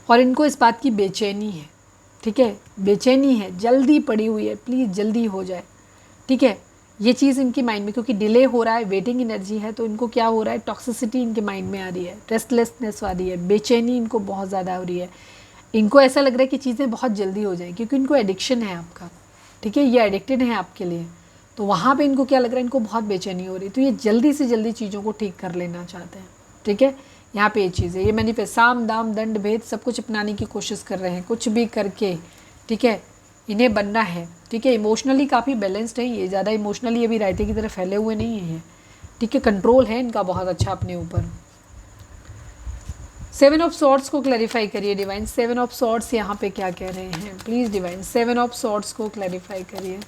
और इनको इस बात की बेचैनी है, ठीक है, बेचैनी है, जल्दी पड़ी हुई है, प्लीज़ जल्दी हो जाए, ठीक है। ये चीज़ इनकी माइंड में, क्योंकि डिले हो रहा है, वेटिंग एनर्जी है, तो इनको क्या हो रहा है, टॉक्सिसिटी इनके माइंड में आ रही है, रेस्टलेसनेस आ रही है, बेचैनी इनको बहुत ज़्यादा हो रही है। इनको ऐसा लग रहा है कि चीज़ें बहुत जल्दी हो जाएं, क्योंकि इनको एडिक्शन है आपका, ठीक है, ये एडिक्टेड है आपके लिए, तो वहाँ पर इनको क्या लग रहा है, इनको बहुत बेचैनी हो रही है, तो ये जल्दी से जल्दी चीज़ों को ठीक कर लेना चाहते हैं, ठीक है। यहाँ पे ये चीज़ है, ये मैनिफेस्ट साम दाम दंड भेद सब कुछ अपनाने की कोशिश कर रहे हैं, कुछ भी करके, ठीक है, इन्हें बनना है, ठीक है। इमोशनली काफ़ी बैलेंस्ड है ये, ज़्यादा इमोशनली अभी रायते की तरफ फैले हुए नहीं हैं, ठीक है। कंट्रोल है इनका बहुत अच्छा अपने ऊपर। 7 ऑफ सॉर्ड्स को क्लैरिफाई करिए डिवाइन, 7 ऑफ सॉर्ड्स यहाँ पे क्या कह रहे हैं प्लीज़ डिवाइन, 7 ऑफ सॉर्ड्स को क्लैरिफाई करिए।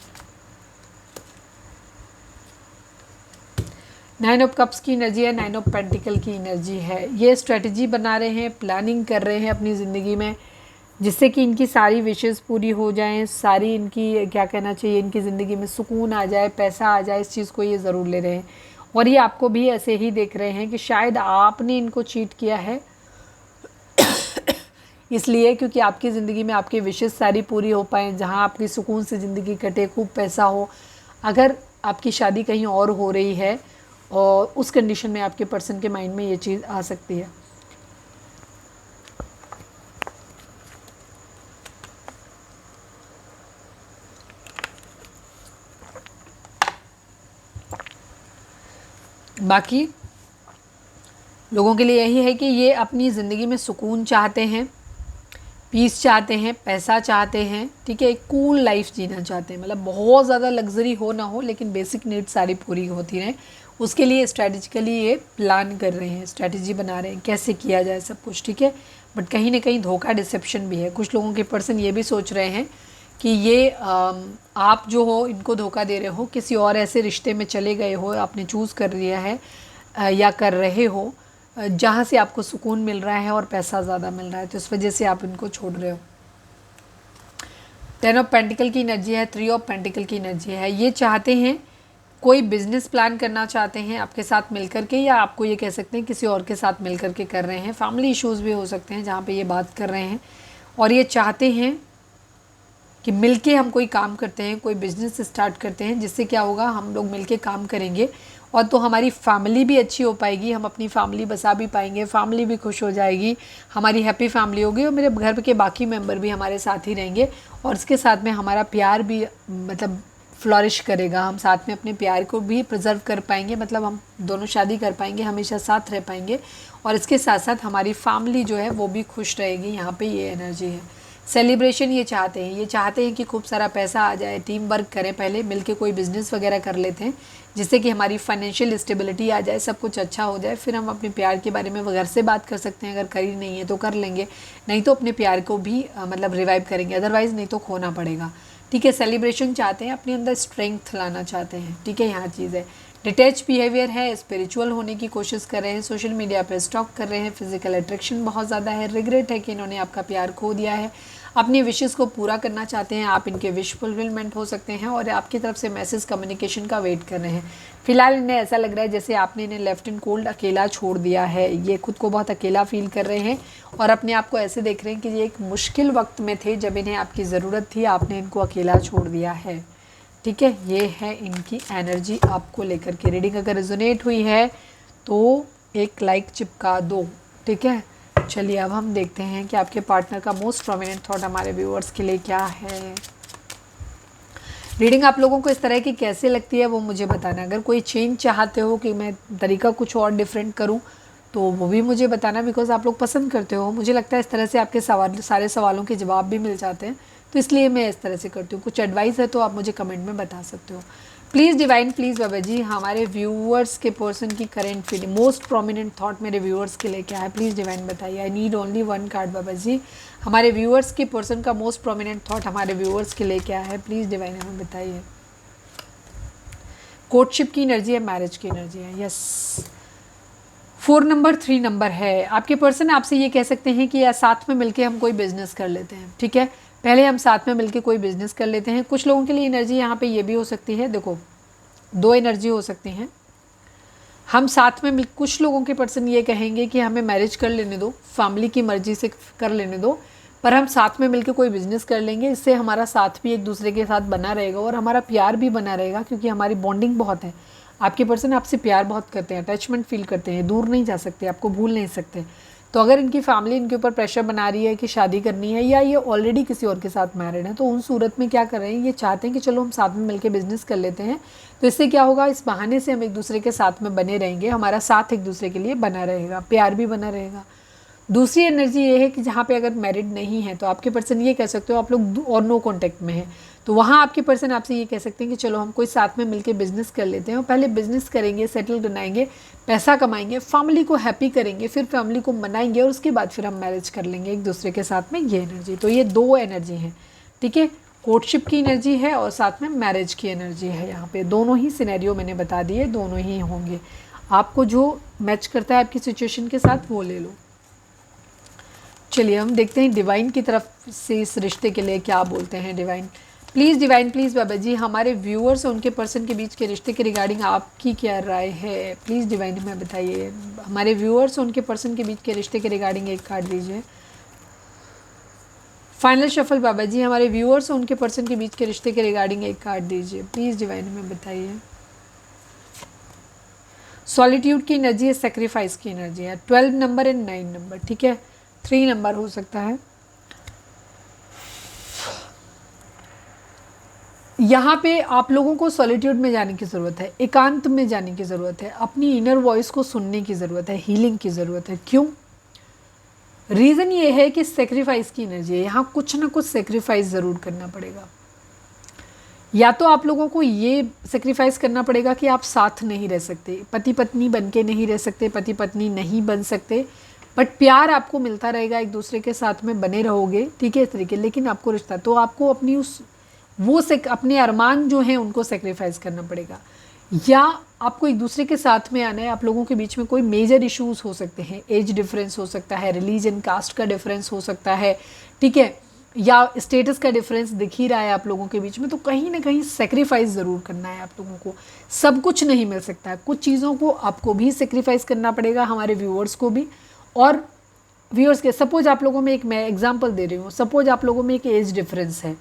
9 ऑफ कप्स की एनर्जी है, 9 ऑफ पेंटिकल की एनर्जी है। ये स्ट्रेटजी बना रहे हैं, प्लानिंग कर रहे हैं अपनी ज़िंदगी में, जिससे कि इनकी सारी विशेस पूरी हो जाएं, सारी इनकी क्या कहना चाहिए, इनकी ज़िंदगी में सुकून आ जाए, पैसा आ जाए, इस चीज़ को ये ज़रूर ले रहे हैं। और ये आपको भी ऐसे ही देख रहे हैं कि शायद आपने इनको चीट किया है इसलिए क्योंकि आपकी ज़िंदगी में आपकी विशेस सारी पूरी हो पाएँ, जहाँ आपकी सुकून से ज़िंदगी कटे, खूब पैसा हो। अगर आपकी शादी कहीं और हो रही है और उस कंडीशन में आपके पर्सन के माइंड में ये चीज़ आ सकती है। बाकी लोगों के लिए यही है कि ये अपनी ज़िंदगी में सुकून चाहते हैं, पीस चाहते हैं, पैसा चाहते हैं, ठीक है, एक कूल लाइफ जीना चाहते हैं। मतलब बहुत ज़्यादा लग्जरी हो ना हो, लेकिन बेसिक नीड्स सारी पूरी होती रहें, उसके लिए स्ट्रैटेजिकली ये प्लान कर रहे हैं, स्ट्रैटेजी बना रहे हैं कैसे किया जाए सब कुछ, ठीक है। बट कहीं ना कहीं धोखा, डिसेप्शन भी है। कुछ लोगों के पर्सन ये भी सोच रहे हैं कि ये आप जो हो इनको धोखा दे रहे हो, किसी और ऐसे रिश्ते में चले गए हो, आपने चूज़ कर लिया है या कर रहे हो जहाँ से आपको सुकून मिल रहा है और पैसा ज़्यादा मिल रहा है, तो इस वजह से आप इनको छोड़ रहे हो। 10 ऑफ पेंटिकल की एनर्जी है, 3 ऑफ पेंटिकल की एनर्जी है। ये चाहते हैं, कोई बिजनेस प्लान करना चाहते हैं आपके साथ मिलकर के, या आपको ये कह सकते हैं किसी और के साथ मिलकर के कर रहे हैं। फैमिली इश्यूज़ भी हो सकते हैं जहाँ पे ये बात कर रहे हैं, और ये चाहते हैं कि मिलके हम कोई काम करते हैं, कोई बिज़नेस स्टार्ट करते हैं, जिससे क्या होगा, हम लोग मिलके काम करेंगे और तो हमारी फैमिली भी अच्छी हो पाएगी, हम अपनी फैमिली बसा भी पाएंगे, फैमिली भी खुश हो जाएगी, हमारी हैप्पी फैमिली होगी, और मेरे घर के बाकी मेंबर भी हमारे साथ ही रहेंगे, और इसके साथ में हमारा प्यार भी मतलब फ्लॉरिश करेगा, हम साथ में अपने प्यार को भी प्रिजर्व कर पाएंगे, मतलब हम दोनों शादी कर पाएंगे, हमेशा साथ रह पाएंगे, और इसके साथ साथ हमारी फैमिली जो है वो भी खुश रहेगी। यहाँ पे ये एनर्जी है। सेलिब्रेशन ये चाहते हैं, ये चाहते हैं कि खूब सारा पैसा आ जाए, टीम वर्क करें, पहले मिलके कोई बिज़नेस वगैरह कर लेते हैं, जिससे कि हमारी फाइनेंशियल स्टेबिलिटी आ जाए, सब कुछ अच्छा हो जाए, फिर हम अपने प्यार के बारे में घर से बात कर सकते हैं। अगर करी नहीं है तो कर लेंगे, नहीं तो अपने प्यार को भी मतलब रिवाइव करेंगे, अदरवाइज़ नहीं तो खोना पड़ेगा, ठीक है। सेलिब्रेशन चाहते हैं, अपने अंदर स्ट्रेंथ लाना चाहते हैं, ठीक है, यहाँ चीज़ है। डिटैच बिहेवियर है, स्पिरिचुअल होने की कोशिश कर रहे हैं, सोशल मीडिया पर स्टॉक कर रहे हैं, फिजिकल अट्रैक्शन बहुत ज़्यादा है, रिग्रेट है कि इन्होंने आपका प्यार खो दिया है, अपनी विशेस को पूरा करना चाहते हैं, आप इनके विश फुलफिलमेंट हो सकते हैं, और आपकी तरफ से मैसेज कम्युनिकेशन का वेट कर रहे हैं। फिलहाल इन्हें ऐसा लग रहा है जैसे आपने इन्हें लेफ्ट इन कोल्ड अकेला छोड़ दिया है, ये खुद को बहुत अकेला फील कर रहे हैं, और अपने आप को ऐसे देख रहे हैं कि ये एक मुश्किल वक्त में थे, जब इन्हें आपकी ज़रूरत थी, आपने इनको अकेला छोड़ दिया है, ठीक है। ये है इनकी एनर्जी आपको लेकर के। रीडिंग अगर रेजोनेट हुई है तो एक लाइक चिपका दो, ठीक है। चलिए अब हम देखते हैं कि आपके पार्टनर का मोस्ट प्रोमिनेंट थॉट हमारे व्यूअर्स के लिए क्या है। रीडिंग आप लोगों को इस तरह की कैसे लगती है वो मुझे बताना। अगर कोई चेंज चाहते हो कि मैं तरीका कुछ और डिफरेंट करूं, तो वो भी मुझे बताना, बिकॉज आप लोग पसंद करते हो। मुझे लगता है इस तरह से आपके सारे सवालों के जवाब भी मिल जाते हैं, तो इसलिए मैं इस तरह से करती हूँ। कुछ एडवाइस है तो आप मुझे कमेंट में बता सकते हो। Please divine, please Baba ji, हमारे व्यूअर्स के पर्सन की current feeling, most prominent thought मेरे व्यूअर्स के लिए क्या है, प्लीज़ डिवाइन बताइए। I need only one card Baba ji. हमारे व्यूअर्स के पर्सन का मोस्ट प्रोमिनेंट थॉट हमारे व्यूअर्स के लिए क्या है, प्लीज़ डिवाइन हमें बताइए। कोर्टशिप की एनर्जी है, मैरिज की एनर्जी है, यस। 4 नंबर 3 नंबर है। आपके पर्सन आपसे ये कह सकते हैं कि या साथ में मिलके हम कोई बिजनेस कर लेते हैं, ठीक है, पहले हम साथ में मिलके कोई बिजनेस कर लेते हैं। कुछ लोगों के लिए एनर्जी यहाँ पे ये भी हो सकती है, देखो 2 एनर्जी हो सकती हैं। हम साथ में कुछ लोगों के पर्सन ये कहेंगे कि हमें मैरिज कर लेने दो, फैमिली की मर्जी से कर लेने दो, पर हम साथ में मिलके कोई बिजनेस कर लेंगे, इससे हमारा साथ भी एक दूसरे के साथ बना रहेगा और हमारा प्यार भी बना रहेगा, क्योंकि हमारी बॉन्डिंग बहुत है। आपके पर्सन आपसे प्यार बहुत करते हैं, अटैचमेंट फील करते हैं, दूर नहीं जा सकते, आपको भूल नहीं सकते, तो अगर इनकी फैमिली इनके ऊपर प्रेशर बना रही है कि शादी करनी है, या ये ऑलरेडी किसी और के साथ मैरिड है, तो उन सूरत में क्या कर रहे हैं, ये चाहते हैं कि चलो हम साथ में मिलकर बिजनेस कर लेते हैं। तो इससे क्या होगा, इस बहाने से हम एक दूसरे के साथ में बने रहेंगे, हमारा साथ एक दूसरे के लिए बना रहेगा, प्यार भी बना रहेगा। दूसरी एनर्जी ये है कि जहाँ पे अगर मैरिड नहीं है तो आपके पर्सन ये कह सकते हो आप लोग और नो कॉन्टैक्ट में हैं, तो वहाँ आपके पर्सन आपसे ये कह सकते हैं कि चलो हम कोई साथ में मिलके बिजनेस कर लेते हैं, और पहले बिजनेस करेंगे, सेटल बनाएंगे, पैसा कमाएंगे, फैमिली को हैप्पी करेंगे, फिर फैमिली को मनाएंगे, और उसके बाद फिर हम मैरिज कर लेंगे एक दूसरे के साथ में। ये एनर्जी, तो ये दो एनर्जी हैं, ठीक है। कोर्टशिप की एनर्जी है और साथ में मैरिज की एनर्जी है। यहाँ पे दोनों ही सिनेरियो मैंने बता दिए, दोनों ही होंगे। आपको जो मैच करता है आपकी सिचुएशन के साथ वो ले लो। चलिए हम देखते हैं डिवाइन की तरफ से इस रिश्ते के लिए क्या बोलते हैं divine. Divine please Baba ji, हमारे व्यूअर्स और उनके पर्सन के बीच के रिश्ते के रिगार्डिंग आपकी क्या राय है? प्लीज़ डिवाइन हमें बताइए। हमारे व्यूअर्स और उनके पर्सन के बीच के रिश्ते के रिगार्डिंग एक कार्ड दीजिए। फाइनल शफल बाबा जी, हमारे व्यूअर्स और उनके पर्सन के बीच के रिश्ते के रिगार्डिंग एक कार्ड दीजिए प्लीज़ डिवाइन हमें बताइए। सॉलिट्यूड की एनर्जी है, सेक्रीफाइस की एनर्जी है, 12 नंबर एंड 9 नंबर, ठीक है, 3 नंबर हो सकता है। यहाँ पे आप लोगों को सॉलिट्यूड में जाने की ज़रूरत है, एकांत में जाने की ज़रूरत है, अपनी इनर वॉइस को सुनने की ज़रूरत है, हीलिंग की ज़रूरत है। क्यों? रीज़न ये है कि सेक्रीफाइस की एनर्जी है, यहाँ कुछ ना कुछ सेक्रीफाइस ज़रूर करना पड़ेगा। या तो आप लोगों को ये सेक्रीफाइस करना पड़ेगा कि आप साथ नहीं रह सकते, पति पत्नी बन के नहीं रह सकते, पति पत्नी नहीं बन सकते, बट प्यार आपको मिलता रहेगा, एक दूसरे के साथ में बने रहोगे, ठीक है, इस तरीके। लेकिन आपको रिश्ता, तो आपको अपनी अपने अरमान जो हैं उनको सेक्रीफाइस करना पड़ेगा, या आपको एक दूसरे के साथ में आना है। आप लोगों के बीच में कोई मेजर इश्यूज हो सकते हैं, एज डिफरेंस हो सकता है, रिलीजन कास्ट का डिफरेंस हो सकता है, ठीक है, या स्टेटस का डिफरेंस दिख ही रहा है आप लोगों के बीच में, तो कहीं ना कहीं सेक्रीफाइस ज़रूर करना है आप लोगों को। सब कुछ नहीं मिल सकता है, कुछ चीज़ों को आपको भी सेक्रीफाइस करना पड़ेगा, हमारे व्यूअर्स को भी। और व्यूअर्स के, सपोज आप लोगों में एक, मैं एग्जांपल दे रही हूँ, सपोज आप लोगों में एक एज डिफरेंस है,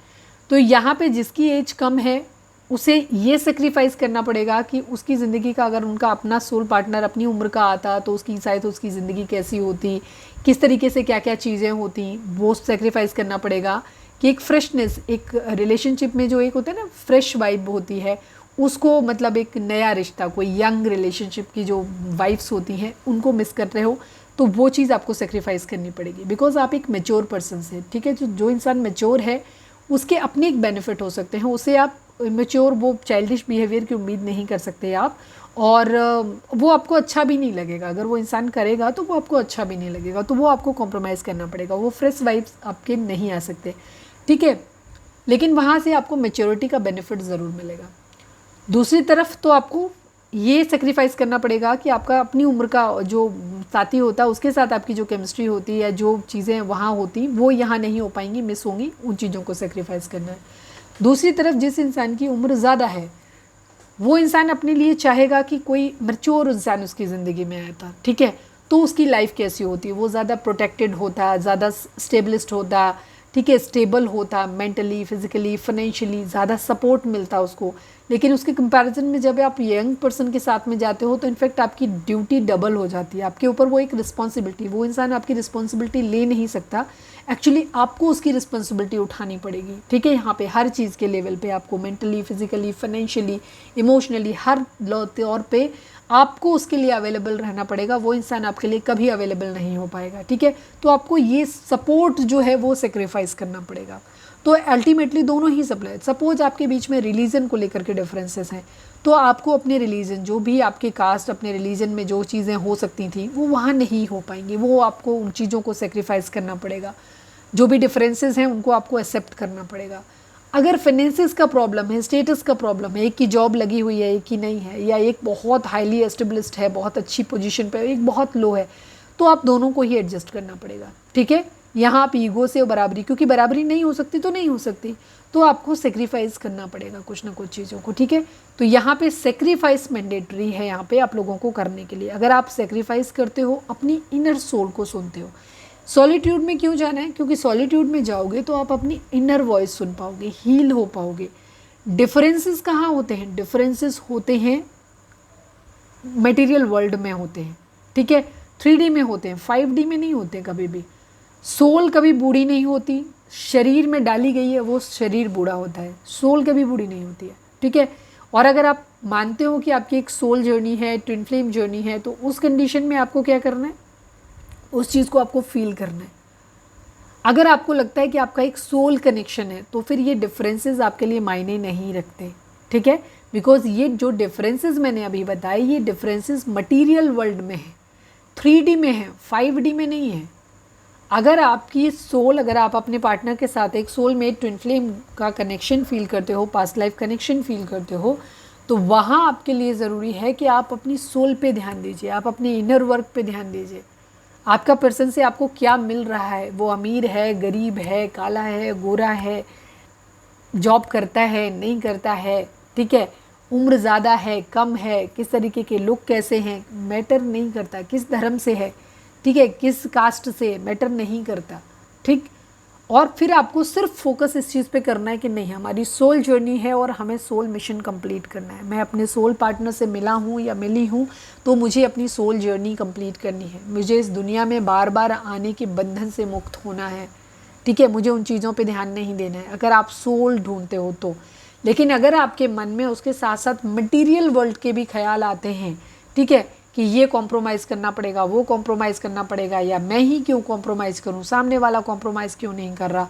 तो यहाँ पे जिसकी एज कम है उसे ये सेक्रीफाइस करना पड़ेगा कि उसकी ज़िंदगी का, अगर उनका अपना सोल पार्टनर अपनी उम्र का आता तो उसकी शायद उसकी ज़िंदगी कैसी होती, किस तरीके से क्या क्या चीज़ें होती, वो सेक्रीफाइस करना पड़ेगा। कि एक फ्रेशनेस, एक रिलेशनशिप में जो एक होता है ना फ्रेश वाइब होती है, उसको, मतलब एक नया रिश्ता, कोई यंग रिलेशनशिप की जो वाइफ्स होती हैं उनको मिस कर रहे हो, तो वो चीज़ आपको सेक्रीफाइस करनी पड़ेगी, बिकॉज आप एक मेच्योर पर्सन से, ठीक है। जो इंसान मेच्योर है उसके अपने एक बेनिफिट हो सकते हैं, उसे आप मेच्योर, वो चाइल्डिश बिहेवियर की उम्मीद नहीं कर सकते आप, और वो आपको अच्छा भी नहीं लगेगा। अगर वो इंसान करेगा तो वो आपको अच्छा भी नहीं लगेगा, तो वो आपको कॉम्प्रोमाइज़ करना पड़ेगा, वो फ्रेश वाइब्स आपके नहीं आ सकते, ठीक है। लेकिन वहाँ से आपको मेच्योरिटी का बेनिफिट ज़रूर मिलेगा। दूसरी तरफ तो आपको ये सेक्रीफाइस करना पड़ेगा कि आपका अपनी उम्र का जो साथी होता है उसके साथ आपकी जो केमिस्ट्री होती है, जो चीज़ें वहाँ होती, वो यहाँ नहीं हो पाएंगी, मिस होंगी, उन चीज़ों को सेक्रीफाइस करना है। दूसरी तरफ जिस इंसान की उम्र ज़्यादा है वो इंसान अपने लिए चाहेगा कि कोई मैच्योर इंसान उसकी ज़िंदगी में आया था, ठीक है, तो उसकी लाइफ कैसी होती है, वो ज़्यादा प्रोटेक्टेड होता, ज़्यादा स्टेबलिस्ट होता, ठीक है, स्टेबल होता, मेंटली, फिजिकली, फाइनेंशियली ज़्यादा सपोर्ट मिलता उसको। लेकिन उसके कंपैरिजन में जब आप यंग पर्सन के साथ में जाते हो तो इनफैक्ट आपकी ड्यूटी डबल हो जाती है, आपके ऊपर वो एक रिस्पॉन्सिबिलिटी, वो इंसान आपकी रिस्पॉन्सिबिलिटी ले नहीं सकता, एक्चुअली आपको उसकी रिस्पॉन्सिबिलिटी उठानी पड़ेगी, ठीक है। यहाँ पे हर चीज़ के लेवल पे आपको मेंटली, फिजिकली, फाइनेंशियली, इमोशनली, हर तौर पे आपको उसके लिए अवेलेबल रहना पड़ेगा, वो इंसान आपके लिए कभी अवेलेबल नहीं हो पाएगा, ठीक है। तो आपको ये सपोर्ट जो है वो सेक्रीफाइस करना पड़ेगा। तो अल्टीमेटली दोनों ही सप्लाई, सपोज आपके बीच में रिलीजन को लेकर के डिफरेंसेस हैं, तो आपको अपने रिलीजन, जो भी आपके कास्ट, अपने रिलीजन में जो चीज़ें हो सकती थी वो वहाँ नहीं हो पाएंगी, वो आपको उन चीज़ों को सेक्रीफाइस करना पड़ेगा, जो भी डिफरेंसेस हैं उनको आपको एक्सेप्ट करना पड़ेगा। अगर फाइनेंसिस का प्रॉब्लम है, स्टेटस का प्रॉब्लम है, एक की जॉब लगी हुई है, एक की नहीं है, या एक बहुत हाईली एस्टेब्लिश्ड है, बहुत अच्छी पोजीशन पे, एक बहुत लो है, तो आप दोनों को ही एडजस्ट करना पड़ेगा, ठीक है। यहाँ आप ईगो से बराबरी, क्योंकि बराबरी नहीं हो सकती तो नहीं हो सकती, तो आपको सेक्रीफाइस करना पड़ेगा कुछ ना कुछ चीज़ों को, ठीक है। तो यहाँ पे सेक्रीफाइस मैंडेटरी है यहाँ पे आप लोगों को करने के लिए। अगर आप सेक्रीफाइस करते हो, अपनी इनर सोल को सुनते हो। सॉलिट्यूड में क्यों जाना है? क्योंकि सॉलिट्यूड में जाओगे तो आप अपनी इनर वॉइस सुन पाओगे, हील हो पाओगे। डिफरेंसेस कहाँ होते हैं? डिफरेंसेस होते हैं मटेरियल वर्ल्ड में होते हैं, ठीक है। 3D में होते हैं, 5D में नहीं होते कभी भी। सोल कभी बूढ़ी नहीं होती, शरीर में डाली गई है वो शरीर बूढ़ा होता है, सोल कभी बूढ़ी नहीं होती है, ठीक है। और अगर आप मानते हो कि आपकी एक सोल जर्नी है, ट्विन फ्लेम जर्नी है, तो उस कंडीशन में आपको क्या करना है, उस चीज़ को आपको फील करना है। अगर आपको लगता है कि आपका एक सोल कनेक्शन है तो फिर ये डिफरेंसेस आपके लिए मायने नहीं रखते, ठीक है। बिकॉज ये जो डिफरेंसेस मैंने अभी बताए, ये डिफरेंसेस मटीरियल वर्ल्ड में है, 3D में है, 5D में नहीं है। अगर आपकी सोल, अगर आप अपने पार्टनर के साथ एक सोल में ट्विन फ्लेम का कनेक्शन फील करते हो, पास्ट लाइफ कनेक्शन फील करते हो, तो वहाँ आपके लिए ज़रूरी है कि आप अपनी सोल पे ध्यान दीजिए, आप अपने इनर वर्क पे ध्यान दीजिए। आपका पर्सन से आपको क्या मिल रहा है, वो अमीर है, गरीब है, काला है, गोरा है, जॉब करता है, नहीं करता है, ठीक है, उम्र ज़्यादा है, कम है, किस तरीके के लोग कैसे हैं, मैटर नहीं करता, किस धर्म से है, ठीक है, किस कास्ट से, मैटर नहीं करता, ठीक। और फिर आपको सिर्फ फोकस इस चीज़ पे करना है कि नहीं, हमारी सोल जर्नी है और हमें सोल मिशन कंप्लीट करना है। मैं अपने सोल पार्टनर से मिला हूँ या मिली हूँ तो मुझे अपनी सोल जर्नी कंप्लीट करनी है, मुझे इस दुनिया में बार बार आने के बंधन से मुक्त होना है, ठीक है, मुझे उन चीज़ों पे ध्यान नहीं देना है, अगर आप सोल ढूंढते हो तो। लेकिन अगर आपके मन में उसके साथ साथ मटीरियल वर्ल्ड के भी ख्याल आते हैं, ठीक है, कि ये कॉम्प्रोमाइज़ करना पड़ेगा, वो कॉम्प्रोमाइज़ करना पड़ेगा, या मैं ही क्यों कॉम्प्रोमाइज़ करूं, सामने वाला कॉम्प्रोमाइज़ क्यों नहीं कर रहा,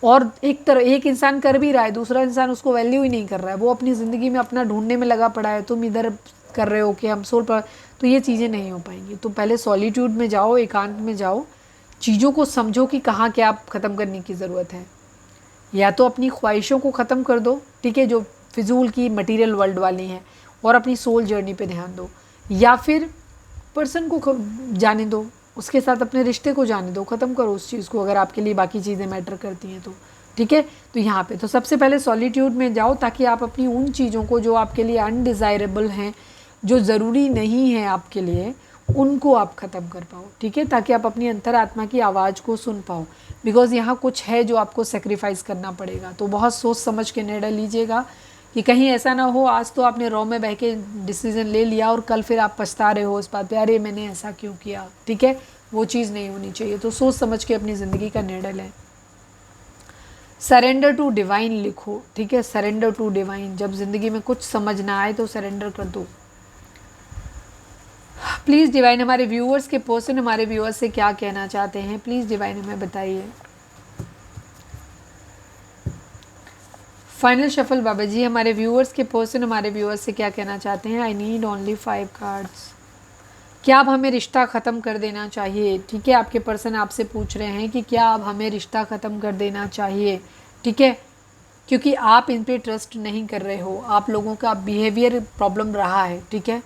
और एक इंसान कर भी रहा है, दूसरा इंसान उसको वैल्यू ही नहीं कर रहा है, वो अपनी ज़िंदगी में अपना ढूंढने में लगा पड़ा है, तुम इधर कर रहे हो कि हम सोल पर, तो ये चीज़ें नहीं हो पाएंगी। तो पहले सॉलिट्यूड में जाओ, एकांत में जाओ, चीज़ों को समझो कि कहाँ क्या ख़त्म करने की ज़रूरत है। या तो अपनी ख्वाहिशों को ख़त्म कर दो, ठीक है, जो फिजूल की मटेरियल वर्ल्ड वाली हैं, और अपनी सोल जर्नी पे ध्यान दो, या फिर पर्सन को जाने दो, उसके साथ अपने रिश्ते को जाने दो, ख़त्म करो उस चीज़ को, अगर आपके लिए बाकी चीज़ें मैटर करती हैं तो, ठीक है। तो यहाँ पे तो सबसे पहले सॉलिट्यूड में जाओ, ताकि आप अपनी उन चीज़ों को जो आपके लिए अनडिज़ायरेबल हैं, जो ज़रूरी नहीं है आपके लिए, उनको आप ख़त्म कर पाओ, ठीक है, ताकि आप अपनी अंतरात्मा की आवाज़ को सुन पाओ। बिकॉज़ यहाँ कुछ है जो आपको सेक्रीफाइस करना पड़ेगा, तो बहुत सोच समझ के निर्णय लीजिएगा, कि कहीं ऐसा ना हो आज तो आपने रॉ में बह के डिसीज़न ले लिया और कल फिर आप पछता रहे हो इस बात पे, अरे मैंने ऐसा क्यों किया, ठीक है, वो चीज़ नहीं होनी चाहिए। तो सोच समझ के अपनी ज़िंदगी का निर्णय लें। सरेंडर टू डिवाइन लिखो, ठीक है, सरेंडर टू डिवाइन। जब ज़िंदगी में कुछ समझ ना आए तो सरेंडर कर दो। प्लीज़ डिवाइन, हमारे व्यूअर्स के पर्सन हमारे व्यूअर्स से क्या कहना चाहते हैं, प्लीज़ डिवाइन हमें बताइए। फाइनल शफल बाबा जी, हमारे व्यूअर्स के पर्सन हमारे व्यूअर्स से क्या कहना चाहते हैं। आई नीड ओनली 5 कार्ड्स। क्या अब हमें रिश्ता ख़त्म कर देना चाहिए, ठीक है, आपके पर्सन आपसे पूछ रहे हैं कि क्या अब हमें रिश्ता ख़त्म कर देना चाहिए, ठीक है, क्योंकि आप इन पे ट्रस्ट नहीं कर रहे हो, आप लोगों का बिहेवियर प्रॉब्लम रहा है, ठीक है।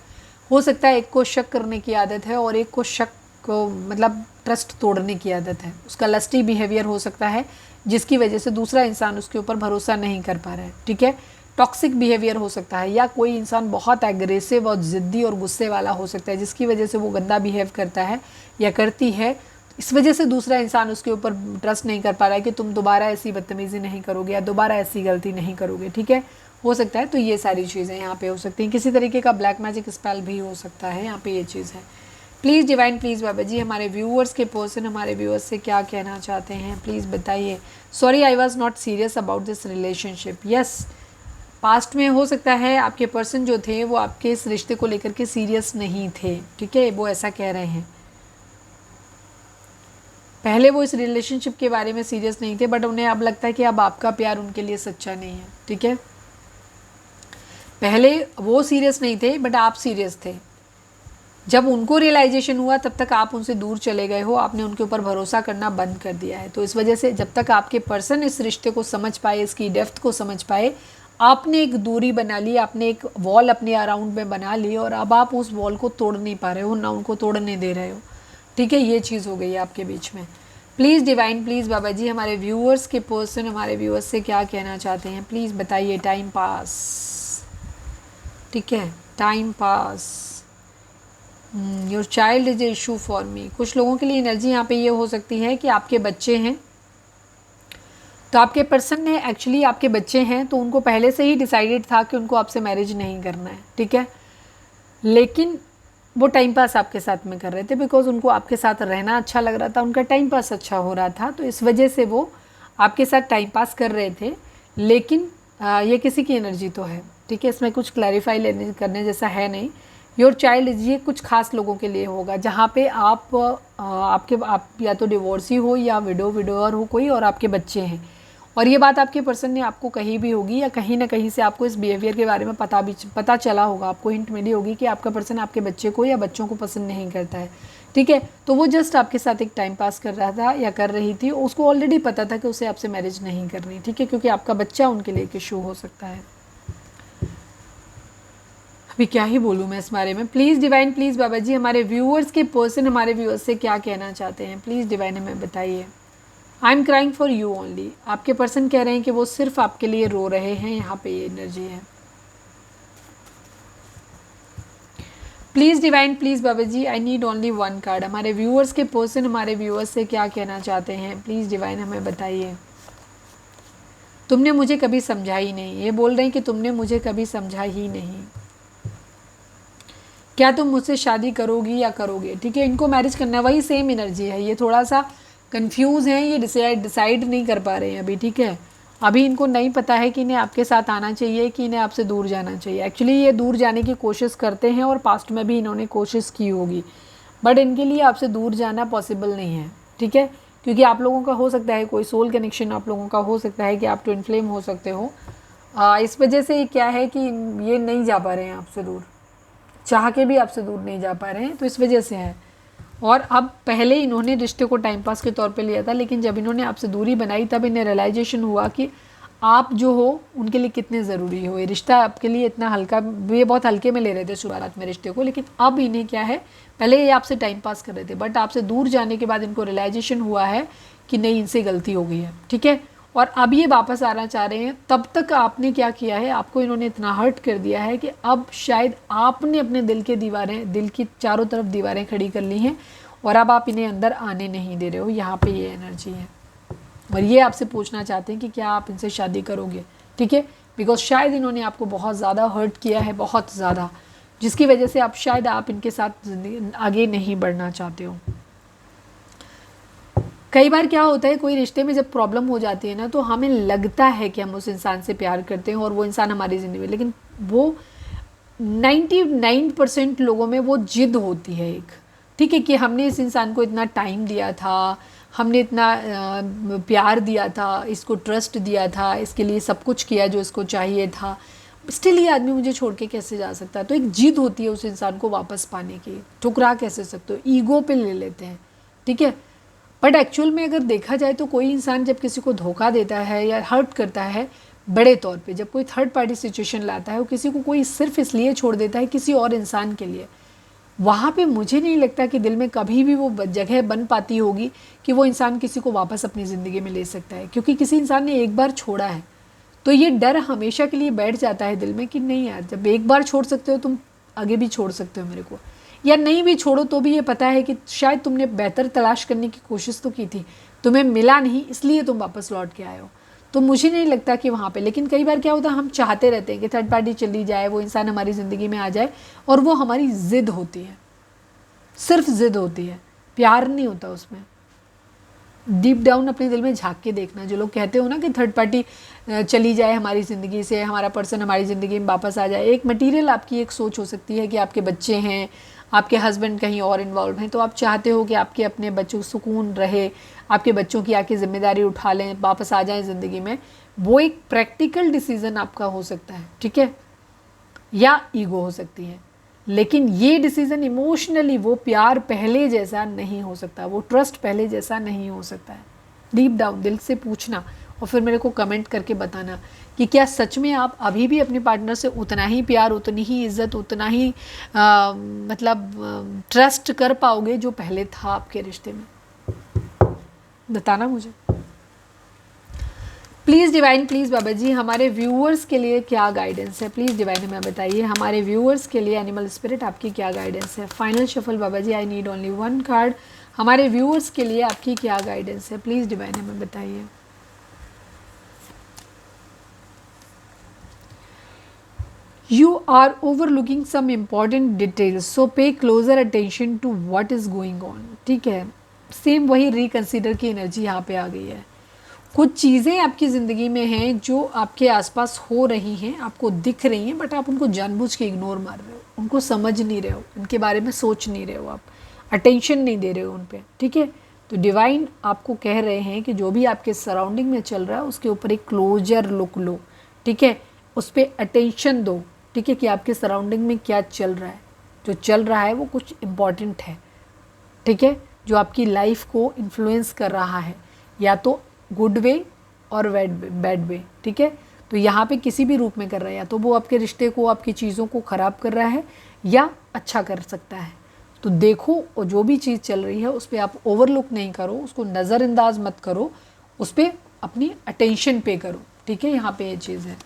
हो सकता है एक को शक करने की आदत है और एक को शक को मतलब ट्रस्ट तोड़ने की आदत है, उसका लस्टी बिहेवियर हो सकता है, जिसकी वजह से दूसरा इंसान उसके ऊपर भरोसा नहीं कर पा रहा है, ठीक है। टॉक्सिक बिहेवियर हो सकता है, या कोई इंसान बहुत एग्रेसिव और ज़िद्दी और गुस्से वाला हो सकता है, जिसकी वजह से वो गंदा बिहेव करता है या करती है, इस वजह से दूसरा इंसान उसके ऊपर ट्रस्ट नहीं कर पा रहा है कि तुम दोबारा ऐसी बदतमीज़ी नहीं करोगे या दोबारा ऐसी गलती नहीं करोगे, ठीक है, हो सकता है। तो ये सारी चीज़ें यहाँ पे हो सकती हैं, किसी तरीके का ब्लैक मैजिक स्पेल भी हो सकता है, यहाँ पे ये चीज़ है। Please divine, please Baba ji, हमारे व्यूअर्स के पर्सन हमारे व्यूअर्स से क्या कहना चाहते हैं, प्लीज़ बताइए। Sorry I was not serious about this relationship. Yes, past में हो सकता है आपके पर्सन जो थे वो आपके इस रिश्ते को लेकर के सीरियस नहीं थे, ठीक है, वो ऐसा कह रहे हैं। पहले वो इस रिलेशनशिप के बारे में सीरियस नहीं थे, बट उन्हें अब लगता है कि अब आपका प्यार उनके लिए सच्चा नहीं है, ठीक है। पहले वो सीरियस नहीं थे बट आप सीरियस थे। जब उनको रियलाइजेशन हुआ तब तक आप उनसे दूर चले गए हो, आपने उनके ऊपर भरोसा करना बंद कर दिया है। तो इस वजह से जब तक आपके पर्सन इस रिश्ते को समझ पाए, इसकी डेप्थ को समझ पाए, आपने एक दूरी बना ली, आपने एक वॉल अपने अराउंड में बना ली, और अब आप उस वॉल को तोड़ नहीं पा रहे हो, ना उनको तोड़ने दे रहे हो, ठीक है। ये चीज़ हो गई है आपके बीच में। Please divine, please Baba ji, हमारे व्यूअर्स के पर्सन हमारे व्यूअर्स से क्या कहना चाहते हैं, प्लीज़ बताइए। टाइम पास, ठीक है, time pass, your child is a issue for me. कुछ लोगों के लिए एनर्जी यहाँ पे ये हो सकती है कि आपके बच्चे हैं, तो आपके पर्सन ने एक्चुअली आपके बच्चे हैं तो उनको पहले से ही डिसाइडेड था कि उनको आपसे मैरिज नहीं करना है, ठीक है। लेकिन वो टाइम पास आपके साथ में कर रहे थे, बिकॉज उनको आपके साथ रहना अच्छा लग रहा था, उनका टाइम पास अच्छा हो रहा था, तो इस वजह से वो आपके साथ टाइम पास कर रहे थे। लेकिन ये किसी की एनर्जी तो है, ठीक है, इसमें कुछ क्लैरिफाई लेने करने जैसा है नहीं। योर चाइल्ड, ये कुछ खास लोगों के लिए होगा जहाँ पे आप आप या तो डिवोर्सी हो या विडोवर हो कोई, और आपके बच्चे हैं। और ये बात आपके पर्सन ने आपको कही भी होगी, या कहीं ना कहीं से आपको इस बिहेवियर के बारे में पता चला होगा, आपको हिंट मिली होगी कि आपका पर्सन आपके बच्चे को या बच्चों को पसंद नहीं करता है, ठीक है। तो वो जस्ट आपके साथ एक टाइम पास कर रहा था या कर रही थी, उसको ऑलरेडी पता था कि उसे आपसे मैरिज नहीं करनी, ठीक है, क्योंकि आपका बच्चा उनके लिए एक इशू हो सकता है। अभी क्या ही बोलूँ मैं इस बारे में। Please divine, please Baba ji, हमारे व्यूअर्स के पर्सन हमारे व्यूअर्स से क्या कहना चाहते हैं, प्लीज़ डिवाइन हमें बताइए। I am crying for you only, आपके पर्सन कह रहे हैं कि वो सिर्फ आपके लिए रो रहे हैं, यहाँ पे ये एनर्जी है। Please divine, please Baba ji, I need only one card. हमारे व्यूअर्स के पर्सन हमारे व्यूअर्स से क्या कहना चाहते हैं, प्लीज़ डिवाइन हमें बताइए। तुमने मुझे कभी समझा ही नहीं, ये बोल रहे हैं कि तुमने मुझे कभी समझा ही नहीं। क्या तुम मुझसे शादी करोगी या करोगे, ठीक है, इनको मैरिज करना है, वही सेम एनर्जी है। ये थोड़ा सा कंफ्यूज हैं, ये डिसाइड नहीं कर पा रहे हैं अभी, ठीक है। अभी इनको नहीं पता है कि इन्हें आपके साथ आना चाहिए कि इन्हें आपसे दूर जाना चाहिए। एक्चुअली ये दूर जाने की कोशिश करते हैं और पास्ट में भी इन्होंने कोशिश की होगी, बट इनके लिए आपसे दूर जाना पॉसिबल नहीं है, ठीक है, क्योंकि आप लोगों का हो सकता है कोई सोल कनेक्शन, आप लोगों का हो सकता है कि आप ट्विन फ्लेम हो सकते हो। इस वजह से क्या है कि ये नहीं जा पा रहे हैं आपसे दूर, चाह के भी आपसे दूर नहीं जा पा रहे हैं, तो इस वजह से है। और अब पहले इन्होंने रिश्ते को टाइम पास के तौर पे लिया था, लेकिन जब इन्होंने आपसे दूरी बनाई तब इन्हें रियलाइजेशन हुआ कि आप जो हो उनके लिए कितने ज़रूरी हो। ये रिश्ता आपके लिए इतना हल्का, ये बहुत हल्के में ले रहे थे शुरुआत में रिश्ते को, लेकिन अब इन्हें क्या है, पहले ये आपसे टाइम पास कर रहे थे, बट आपसे दूर जाने के बाद इनको रियलाइजेशन हुआ है कि नहीं, इनसे गलती हो गई है, ठीक है, और अब ये वापस आना चाह रहे हैं। तब तक आपने क्या किया है, आपको इन्होंने इतना हर्ट कर दिया है कि अब शायद आपने अपने दिल की चारों तरफ दीवारें खड़ी कर ली हैं, और अब आप इन्हें अंदर आने नहीं दे रहे हो। यहाँ पे ये एनर्जी है, और ये आपसे पूछना चाहते हैं कि क्या आप इनसे शादी करोगे, ठीक है, बिकॉज शायद इन्होंने आपको बहुत ज़्यादा हर्ट किया है, बहुत ज़्यादा, जिसकी वजह से आप इनके साथ आगे नहीं बढ़ना चाहते हो। कई बार क्या होता है, कोई रिश्ते में जब प्रॉब्लम हो जाती है ना, तो हमें लगता है कि हम उस इंसान से प्यार करते हैं और वो इंसान हमारी ज़िंदगी में, लेकिन वो 99% लोगों में वो जिद होती है एक, ठीक है, कि हमने इस इंसान को इतना टाइम दिया था, हमने इतना प्यार दिया था, इसको ट्रस्ट दिया था, इसके लिए सब कुछ किया जो इसको चाहिए था, स्टिल ये आदमी मुझे छोड़ के कैसे जा सकता है। तो एक जिद होती है उस इंसान को वापस पाने की, ठुकरा कैसे सकते हो, ईगो पे ले लेते हैं, ठीक है। बट एक्चुअल में अगर देखा जाए तो कोई इंसान जब किसी को धोखा देता है या हर्ट करता है बड़े तौर पे, जब कोई थर्ड पार्टी सिचुएशन लाता है, वो किसी को कोई सिर्फ इसलिए छोड़ देता है किसी और इंसान के लिए, वहाँ पे मुझे नहीं लगता कि दिल में कभी भी वो जगह बन पाती होगी कि वो इंसान किसी को वापस अपनी ज़िंदगी में ले सकता है, क्योंकि किसी इंसान ने एक बार छोड़ा है तो ये डर हमेशा के लिए बैठ जाता है दिल में कि नहीं यार, जब एक बार छोड़ सकते हो तुम आगे भी छोड़ सकते हो मेरे को, या नहीं भी छोड़ो तो भी ये पता है कि शायद तुमने बेहतर तलाश करने की कोशिश तो की थी, तुम्हें मिला नहीं, इसलिए तुम वापस लौट के आए हो। तो मुझे नहीं लगता कि वहाँ पे, लेकिन कई बार क्या होता है, हम चाहते रहते हैं कि थर्ड पार्टी चली जाए, वो इंसान हमारी ज़िंदगी में आ जाए, और वो हमारी ज़िद होती है, सिर्फ ज़िद होती है, प्यार नहीं होता उसमें। डीप डाउन अपने दिल में झांक के देखना, जो लोग कहते हो ना कि थर्ड पार्टी चली जाए हमारी ज़िंदगी से, हमारा पर्सन हमारी ज़िंदगी में वापस आ जाए, एक मटेरियल आपकी एक सोच हो सकती है कि आपके बच्चे हैं, आपके हस्बैंड कहीं और इन्वॉल्व हैं, तो आप चाहते हो कि आपके अपने बच्चों सुकून रहे, आपके बच्चों की आके जिम्मेदारी उठा लें, वापस आ जाएं ज़िंदगी में। वो एक प्रैक्टिकल डिसीज़न आपका हो सकता है, ठीक है, या ईगो हो सकती है, लेकिन ये डिसीज़न इमोशनली वो प्यार पहले जैसा नहीं हो सकता, वो ट्रस्ट पहले जैसा नहीं हो सकता है। डीप डाउन दिल से पूछना और फिर मेरे को कमेंट करके बताना कि क्या सच में आप अभी भी अपने पार्टनर से उतना ही प्यार, उतनी ही इज्जत, उतना ही ट्रस्ट कर पाओगे जो पहले था आपके रिश्ते में। बताना मुझे please divine, please Baba ji, हमारे व्यूअर्स के लिए क्या गाइडेंस है, प्लीज़ डिवाइन हमें बताइए, हमारे व्यूअर्स के लिए एनिमल स्पिरिट आपकी क्या गाइडेंस है। Final shuffle Baba ji, I need only one card, हमारे व्यूअर्स के लिए आपकी क्या गाइडेंस है, प्लीज़ डिवाइन हमें बताइए। You are overlooking some important details, so pay closer attention to what is going on. ठीक है, सेम वही रिकंसीडर की एनर्जी यहाँ पे आ गई है। कुछ चीज़ें आपकी ज़िंदगी में हैं जो आपके आसपास हो रही हैं, आपको दिख रही हैं, बट आप उनको जानबूझ के इग्नोर मार रहे हो, उनको समझ नहीं रहे हो, उनके बारे में सोच नहीं रहे हो, आप अटेंशन नहीं दे रहे हो उन पर। ठीक है, तो डिवाइन आपको कह रहे हैं कि जो भी आपके सराउंडिंग में चल रहा है उसके ऊपर एक क्लोजर लुक लो। ठीक है, उस पर अटेंशन दो। ठीक है, कि आपके सराउंडिंग में क्या चल रहा है, जो चल रहा है वो कुछ इम्पॉर्टेंट है। ठीक है, जो आपकी लाइफ को इन्फ्लुएंस कर रहा है, या तो गुड वे और बैड वे। ठीक है, तो यहाँ पे किसी भी रूप में कर रहा है, या तो वो आपके रिश्ते को, आपकी चीज़ों को ख़राब कर रहा है या अच्छा कर सकता है। तो देखो, और जो भी चीज़ चल रही है उस पर आप ओवरलुक नहीं करो, उसको नज़रअंदाज मत करो, उस पर अपनी अटेंशन पे करो। ठीक है, यहाँ पे ये चीज़ है।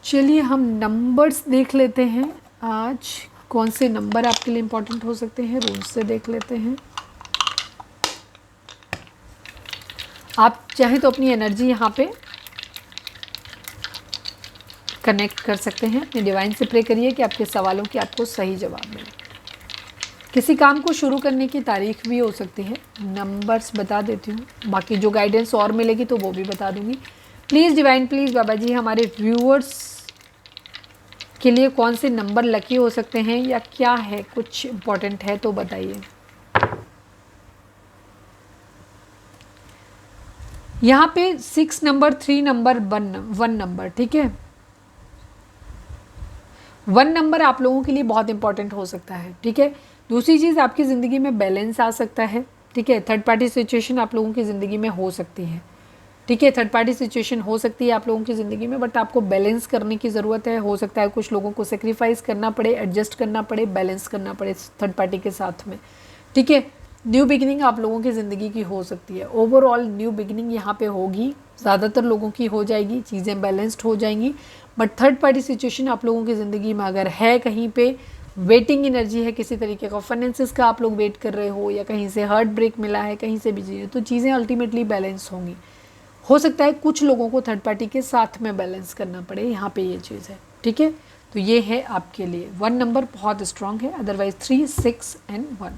चलिए हम नंबर्स देख लेते हैं, आज कौन से नंबर आपके लिए इम्पोर्टेंट हो सकते हैं, रूल्स से देख लेते हैं। आप चाहे तो अपनी एनर्जी यहाँ पे कनेक्ट कर सकते हैं, अपने डिवाइन से प्रे करिए कि आपके सवालों की आपको सही जवाब मिले। किसी काम को शुरू करने की तारीख भी हो सकती है, नंबर्स बता देती हूँ, बाकी जो गाइडेंस और मिलेगी तो वो भी बता दूँगी। Please divine, please Baba ji, हमारे व्यूअर्स के लिए कौन से नंबर लकी हो सकते हैं या क्या है, कुछ इम्पोर्टेंट है तो बताइए। यहाँ पे 6 नंबर, 3 नंबर, 1 नंबर। ठीक है, 1 नंबर आप लोगों के लिए बहुत इंपॉर्टेंट हो सकता है। ठीक है, दूसरी चीज़, आपकी ज़िंदगी में बैलेंस आ सकता है। ठीक है, थर्ड पार्टी सिचुएशन आप लोगों की ज़िंदगी में हो सकती है। ठीक है, थर्ड पार्टी सिचुएशन हो सकती है आप लोगों की ज़िंदगी में, बट आपको बैलेंस करने की ज़रूरत है। हो सकता है कुछ लोगों को सेक्रीफाइस करना पड़े, एडजस्ट करना पड़े, बैलेंस करना पड़े थर्ड पार्टी के साथ में। ठीक है, न्यू बिगिनिंग आप लोगों की ज़िंदगी की हो सकती है। ओवरऑल न्यू बिगिनिंग यहाँ पे होगी, ज़्यादातर लोगों की हो जाएगी, चीज़ें बैलेंस्ड हो जाएंगी। बट थर्ड पार्टी सिचुएशन आप लोगों की ज़िंदगी में अगर है, कहीं पे वेटिंग एनर्जी है, किसी तरीके का फाइनेंसिस का आप लोग वेट कर रहे हो, या कहीं से हार्ट ब्रेक मिला है, कहीं से भी चीज़ें, तो चीज़ें अल्टीमेटली बैलेंस होंगी। हो सकता है कुछ लोगों को थर्ड पार्टी के साथ में बैलेंस करना पड़े, यहाँ पे ये चीज़ है। ठीक है, तो ये है आपके लिए 1 नंबर बहुत स्ट्रांग है, अदरवाइज 3, 6 एंड 1।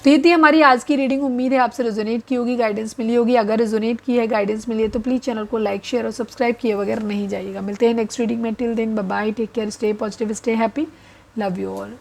तो ये थी हमारी आज की रीडिंग। उम्मीद है आपसे रेजोनेट की होगी, गाइडेंस मिली होगी। अगर रेजोनेट की है, गाइडेंस मिली है, तो प्लीज़ चैनल को लाइक, शेयर और सब्सक्राइब किए बगैर नहीं जाइएगा। मिलते हैं नेक्स्ट रीडिंग में। Till then bye bye, take care, stay positive, stay happy, love you all.